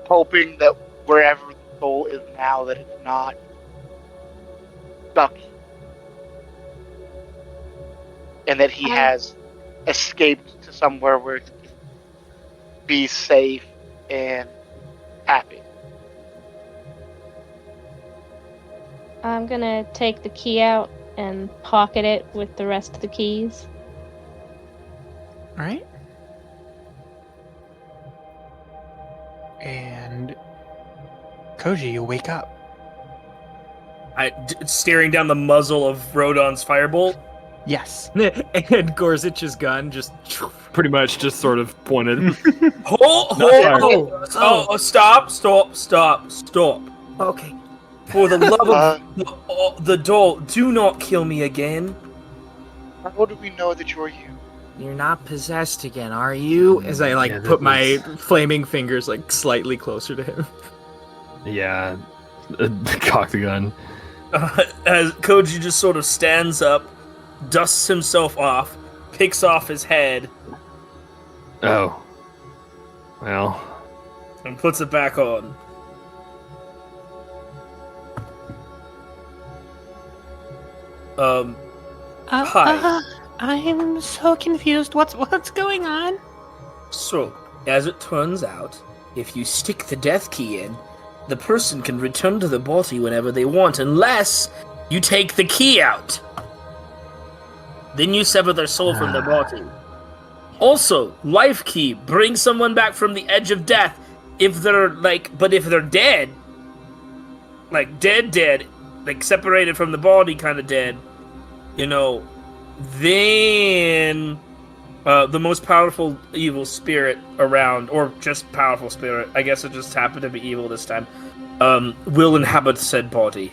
hoping that wherever the soul is now, that it's not stuck, and that he has escaped to somewhere where he can be safe and happy. I'm gonna take the key out and pocket it with the rest of the keys. All right. And Koji, you wake up. Staring down the muzzle of Rodon's firebolt. Yes. And Gorzich's gun just Pretty much just sort of pointed. Stop. Okay. For the love of the doll, do not kill me again. How do we know that you're you? You're not possessed again, are you? As I put my flaming fingers slightly closer to him. Yeah. Cock the gun. As Koji just sort of stands up, dusts himself off, picks off his head. Oh. Well. And puts it back on. Hi. I'm so confused. What's going on? So, as it turns out, if you stick the death key in, the person can return to the body whenever they want, unless you take the key out. Then you sever their soul from their body. Also, life key, bring someone back from the edge of death if they're but if they're dead, dead, separated from the body kind of dead, then the most powerful evil spirit around, or just powerful spirit, I guess it just happened to be evil this time, will inhabit said body.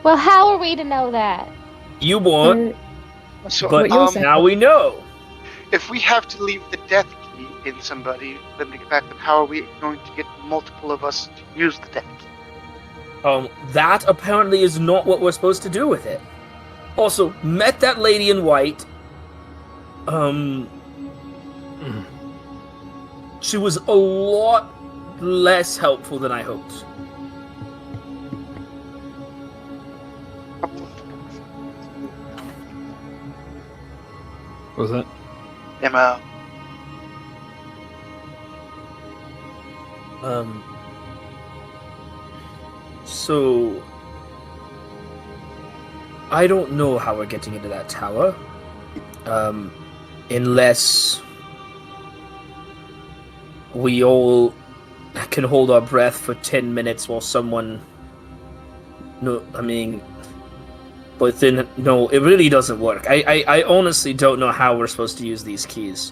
Well, how are we to know that? You won't, So, but now we know. if we have to leave the death key in somebody, then to get back, then how are we going to get multiple of us to use the death key? That apparently is not what we're supposed to do with it. Also, met that lady in white. She was a lot less helpful than I hoped. What was that? Emma. So I don't know how we're getting into that tower. Unless we all can hold our breath for 10 minutes while someone... But then, no, it really doesn't work. I honestly don't know how we're supposed to use these keys.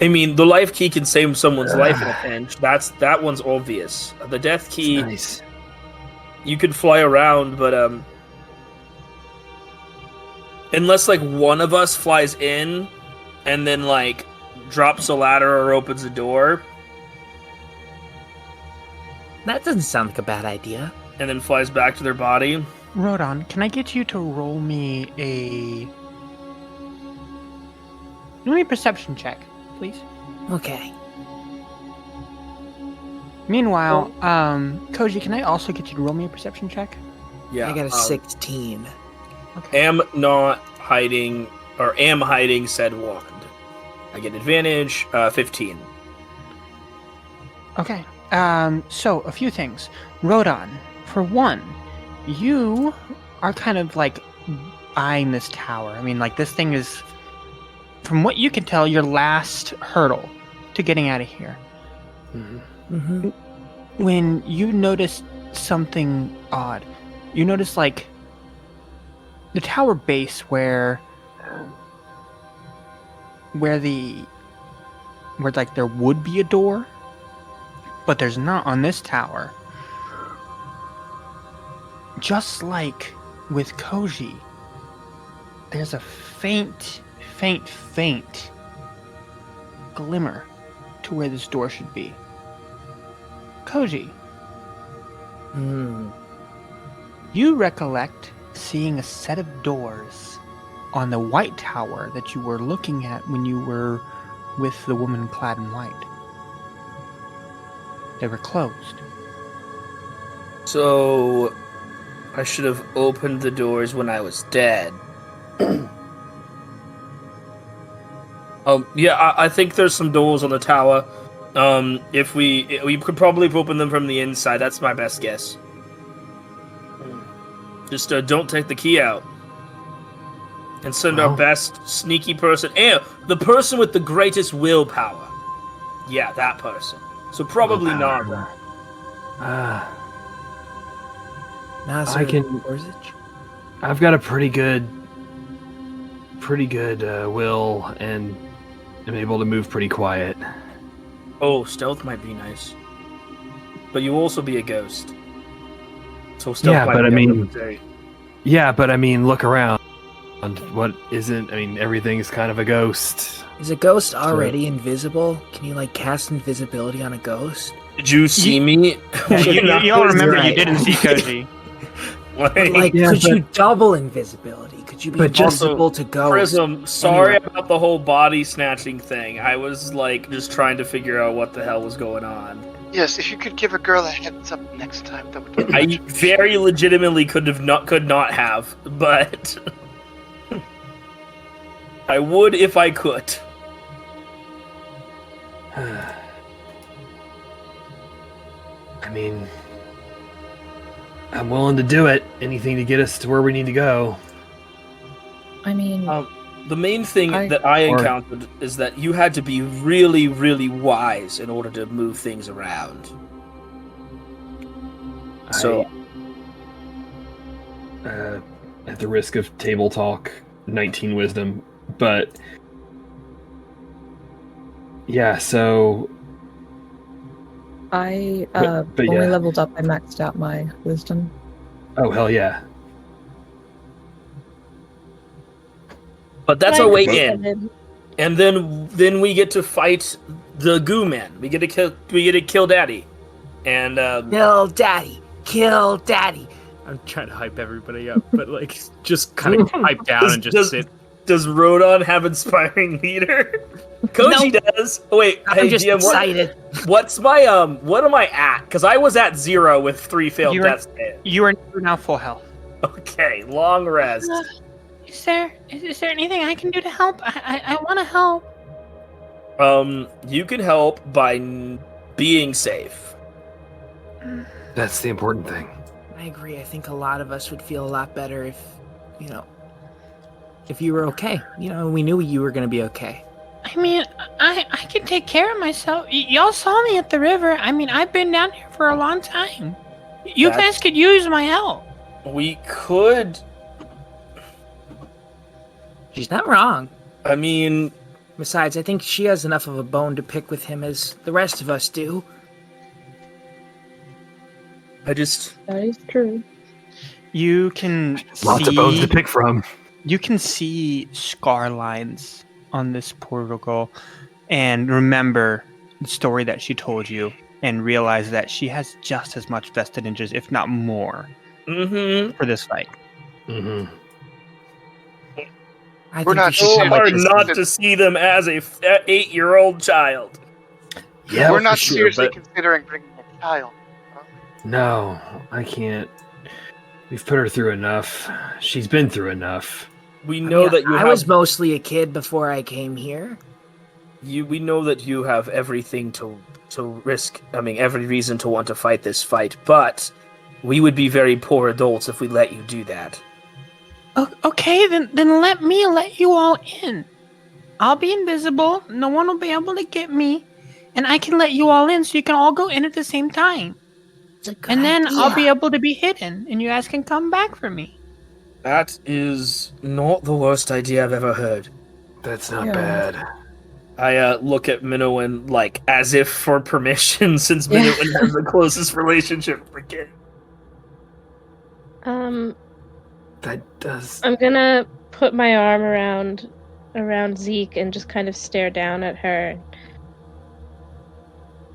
I mean, the life key can save someone's life in a pinch. That one's obvious. The death key, Nice. you could fly around, but unless one of us flies in and then drops a ladder or opens a door, That doesn't sound like a bad idea. and then flies back to their body. Rodon, can I get you to roll me a perception check, please? Okay. Meanwhile, Koji, can I also get you to roll me a perception check? Yeah, I got a 16. am hiding said wand. I get advantage, 15. Okay. So a few things. Rodon, for one, you are kind of eyeing this tower. I mean, this thing is, from what you can tell, your last hurdle to getting out of here. Mm-hmm. When you notice something odd, you notice the tower base where there would be a door, but there's not on this tower. Just like with Koji, there's a faint glimmer to to where this door should be. Koji, you recollect seeing a set of doors on the white tower that you were looking at when you were with the woman clad in white. They were closed. So, I should have opened the doors when I was dead. Yeah, I think there's some doors on the tower. If we could probably open them from the inside. That's my best guess. Just don't take the key out. And send our best sneaky person. And the person with the greatest willpower. Yeah, that person. So probably Naza. Naza, I can. I've got a pretty good will, and am able to move pretty quiet. Oh, stealth might be nice. But you also be a ghost. So stealth Yeah, might but be I a mean, little bit- Yeah, but I mean, look around. What isn't? I mean, everything's kind of a ghost. Is a ghost already invisible? Can you like cast invisibility on a ghost? Did you see me? You all remember you right. didn't see Koji. Like, could you double invisibility? Could you be invisible to ghosts? Prism, sorry about the whole body snatching thing. I was like just trying to figure out what the hell was going on. Yes, if you could give a girl a heads up next time, that would be I very legitimately could not have, but I would if I could. I mean, I'm willing to do it. Anything to get us to where we need to go. I mean, The main thing that I encountered is that you had to be really, really wise in order to move things around. So, at the risk of table talk, 19 wisdom, but yeah, so I but when we yeah. leveled up, I maxed out my wisdom. Oh hell yeah. but that's our way in, and then we get to fight the goo men. We get to kill Daddy, and Kill daddy. I'm trying to hype everybody up, but like just kind of pipe down and just sit. Does Rodon have inspiring leader? Koji does. Oh, wait, I'm just DM, excited. What's my what am I at? Because I was at 0 with 3 failed deaths. You are now full health. Okay, long rest. Is there anything I can do to help? I want to help. You can help by being safe. That's the important thing. I agree. I think a lot of us would feel a lot better if, if you were okay. We knew you were going to be okay. I mean, I can take care of myself. Y'all saw me at the river. I mean, I've been down here for a long time. You guys could use my help. We could. She's not wrong. I mean, besides, I think she has enough of a bone to pick with him as the rest of us do. That is true. You can Lots of bones to pick from. You can see scar lines on this portal and remember the story that she told you and realize that she has just as much vested interest, if not more, for this fight. Mm-hmm. We're not so hard not to see them as a 8-year-old child. Yeah, we're not for seriously sure, considering bringing a child. No, I can't. We've put her through enough. She's been through enough. We know that you I was mostly a kid before I came here. We know that you have everything to risk. I mean, every reason to want to fight this fight, but we would be very poor adults if we let you do that. Okay, then let me let you all in. I'll be invisible. No one will be able to get me, and I can let you all in, so you can all go in at the same time. And then I'll be able to be hidden, and you guys can come back for me. That is not the worst idea I've ever heard. That's not bad. I look at Minnowen like as if for permission, since Minnowen has the closest relationship for Kid. That does. I'm gonna put my arm around Zeke and just kind of stare down at her.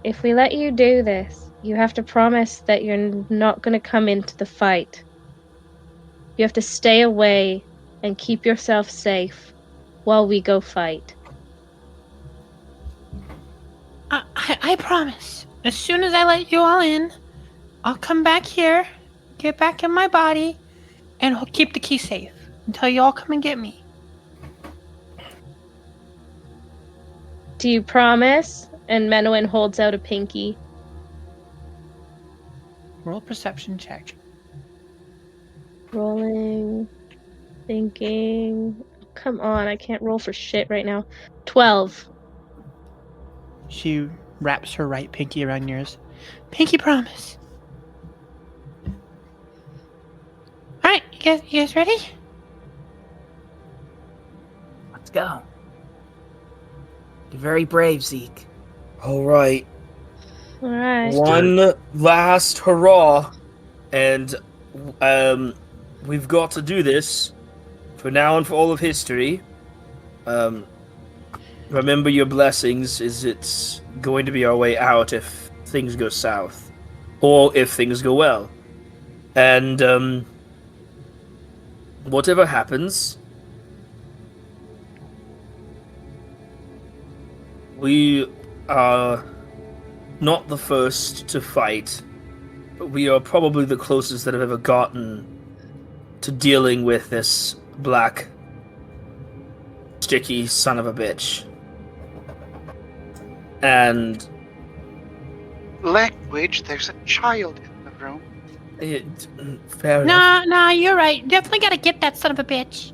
if we let you do this, you have to promise that you're not going to come into the fight. You have to stay away and keep yourself safe while we go fight. I promise. As soon as I let you all in, I'll come back here, get back in my body, and I'll keep the key safe until you all come and get me. Do you promise? And Menowin holds out a pinky. Roll a perception check. Rolling. Thinking. Come on, I can't roll for shit right now. 12. She wraps her right pinky around yours. Pinky promise. Alright, you guys ready? Let's go. You're very brave, Zeke. All right. Alright. One last hurrah, and we've got to do this for now and for all of history. Remember your blessings, is it's going to be our way out if things go south, or if things go well. And whatever happens, we are not the first to fight, but we are probably the closest that have ever gotten to dealing with this black, sticky son of a bitch. And Language, there's a child in the room. fair enough. Nah, you're right. Definitely gotta get that son of a bitch.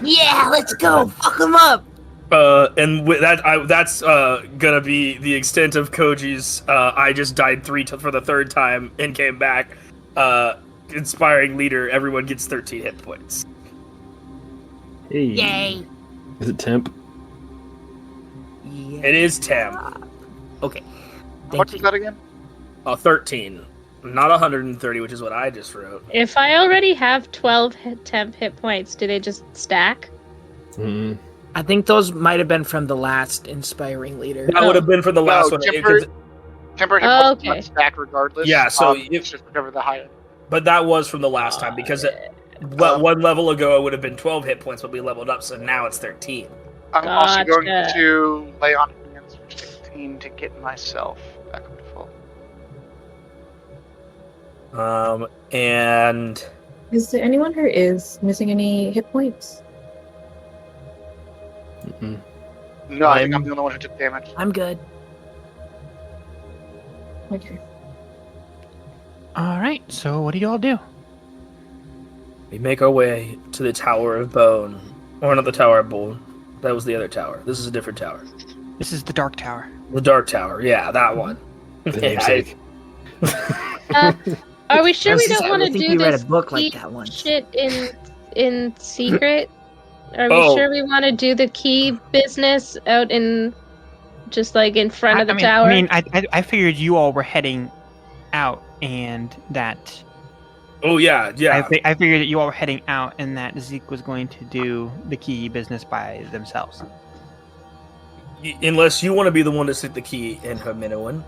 Yeah, let's go. Fuck him up. And with that, that's gonna be the extent of Koji's. I just died for the third time and came back. Inspiring leader. Everyone gets 13 hit points. Hey. Yay. Is it temp? Yeah. It is temp. Okay. How much is that again? 13, not 130, which is what I just wrote. If I already have 12 temp hit points, do they just stack? Mm-mm. I think those might have been from the last inspiring leader. That would have been for the last one. Temporary hit Oh, points not okay. stacked regardless. Yeah, so it's just whichever the higher. But that was from the last time because one level ago it would have been 12 hit points, but we leveled up, so now it's 13. I'm also going Gotcha. to lay on hands for 16 to get myself back up to full. And Is there anyone who is missing any hit points? Mm-mm. No, I think I'm the only one who took damage. I'm good. Okay. Alright, so what do you all do? we make our way to the Tower of Bone. Or not the Tower of Bone. That was the other tower. This is a different tower. This is the Dark Tower. The Dark Tower, yeah, that one. The namesake. Are we sure we I don't want to think do we read this a book like key that once. shit in secret? Are we Oh. sure we want to do the key business out in just like in front of the tower? I mean, I figured you all were heading out, and that Oh, yeah. I figured that you all were heading out, and that Zeke was going to do the key business by themselves. Unless you want to be the one to stick the key in her Minoan.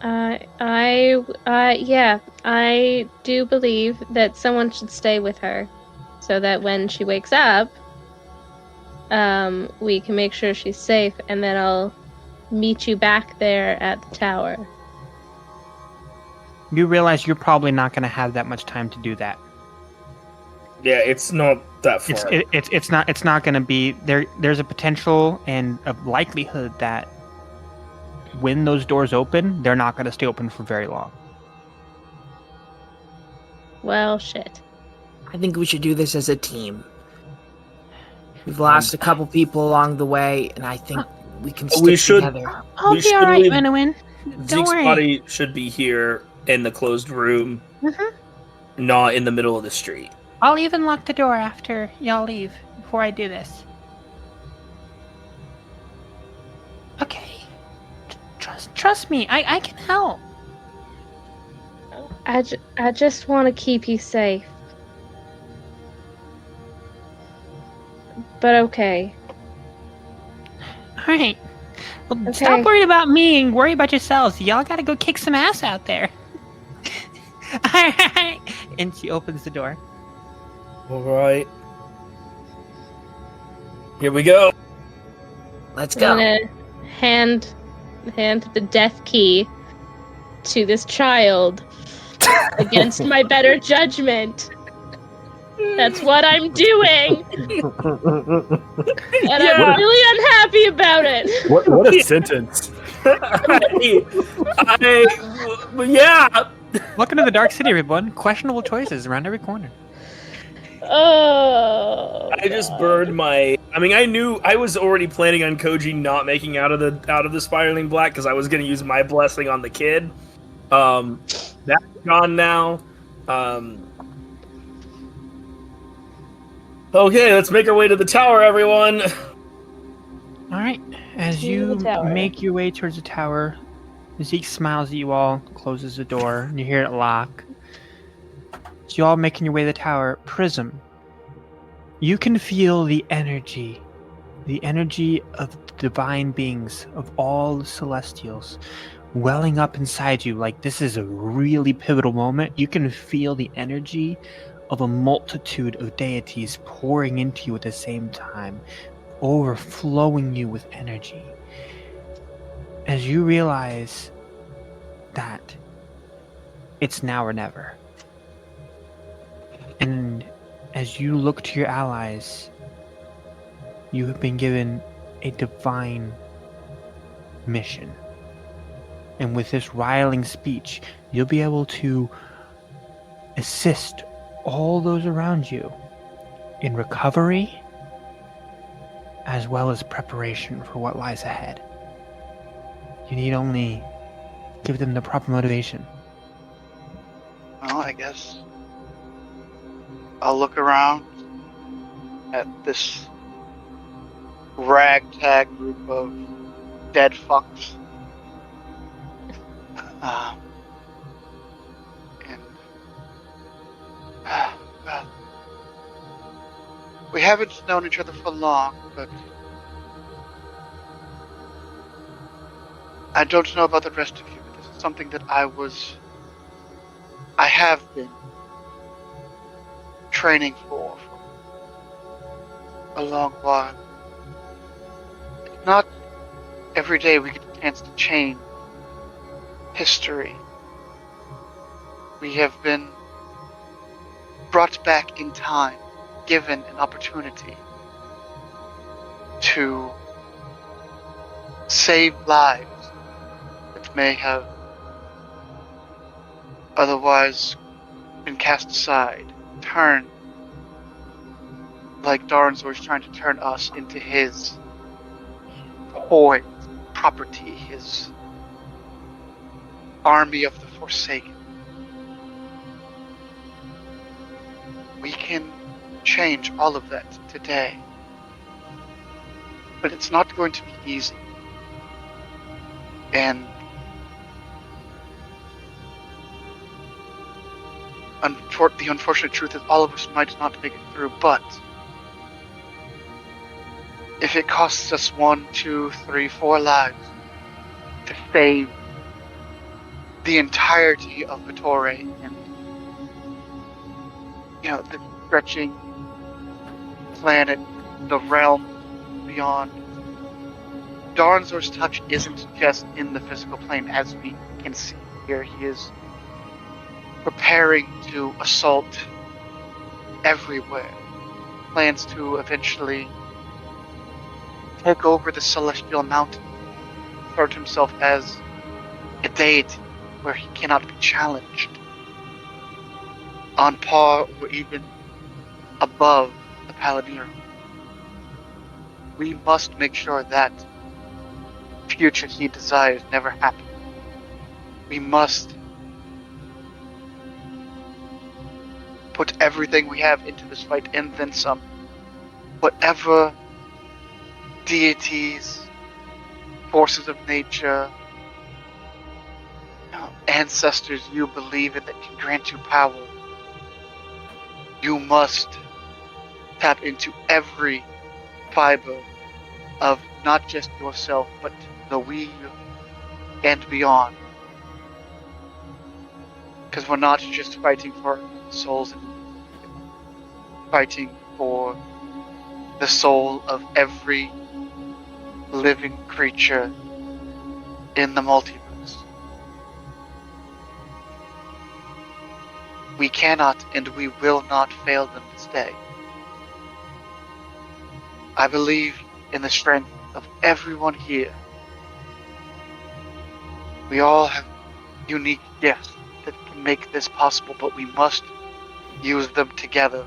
Yeah, I do believe that someone should stay with her, so that when she wakes up, we can make sure she's safe, and then I'll meet you back there at the tower. You realize you're probably not going to have that much time to do that. Yeah, it's not that far. It's not going to be there. There's a potential and a likelihood that when those doors open, they're not going to stay open for very long. Well, shit. I think we should do this as a team. We've lost a couple people along the way, and I think we can stick together. I'll We be should all right, leave- Menowin. Don't Zeke's worry. body should be here in the closed room, not in the middle of the street. I'll even lock the door after y'all leave, before I do this. Okay. Trust me, I can help. I just want to keep you safe. But okay. Alright. Well, Okay. stop worrying about me and worry about yourselves. Y'all gotta go kick some ass out there. And she opens the door. All right. Here we go. Let's I'm go. gonna hand the death key to this child against my better judgment. That's what I'm doing, and Yeah. I'm really unhappy about it. What a sentence. Yeah. Welcome to the Dark City, everyone. Questionable choices around every corner. Oh, I just God. burned my. I mean, I knew I was already planning on Koji not making out of the spiraling black because I was going to use my blessing on the kid. That's gone now. Okay, let's make our way to the tower, everyone. All right. As To you the tower. make your way towards the tower, Zeke smiles at you all, closes the door, and you hear it lock. So you all making your way to the tower. Prism. You can feel the energy of divine beings, of all the celestials, welling up inside you. Like this is a really pivotal moment. You can feel the energy of a multitude of deities pouring into you at the same time, overflowing you with energy. As you realize that it's now or never. And as you look to your allies, you have been given a divine mission. And with this riling speech, you'll be able to assist all those around you in recovery as well as preparation for what lies ahead. You need only give them the proper motivation. Well, I guess I'll look around at this ragtag group of dead fucks. And well, we haven't known each other for long, but I don't know about the rest of you, but this is something that I have been training for a long while. It's not every day we get a chance to change history. We have been brought back in time, given an opportunity to save lives that may have otherwise been cast aside, turned, like Darnzor's trying to turn us into his toy, property, his army of the Forsaken. We can change all of that today. But it's not going to be easy. And the unfortunate truth is all of us might not make it through, but if it costs us 1, 2, 3, 4 lives to save the entirety of Vittore and, the stretching planet, the realm beyond, Darnzor's touch isn't just in the physical plane, as we can see here. He is preparing to assault everywhere. Plans to eventually take over the Celestial Mountain, assert himself as a deity where he cannot be challenged, on par or even above the Paladino. We must make sure that future he desires never happen. We must put everything we have into this fight and then some. Whatever deities, forces of nature, ancestors you believe in that can grant you power, you must tap into every fiber of not just yourself, but the weave, and beyond. Because we're not just fighting for souls, fighting for the soul of every living creature in the multiverse. We cannot and we will not fail them this day. I believe in the strength of everyone here. We all have unique gifts that can make this possible, but we must use them together.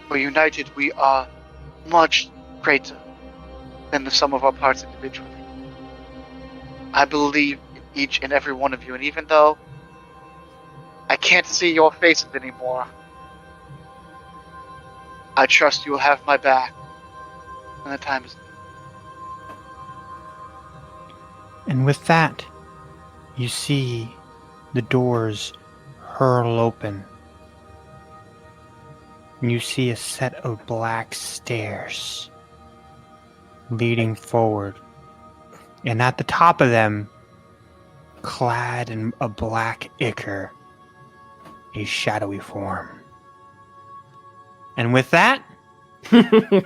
For united, we are much greater than the sum of our parts individually. I believe in each and every one of you, and even though I can't see your faces anymore, I trust you will have my back when the time is. And with that, you see the doors hurl open. And you see a set of black stairs leading forward. And at the top of them, clad in a black ichor, a shadowy form. And with that, we'll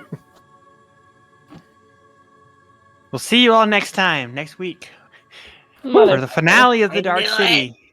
see you all next week, for the finale of the Dark City.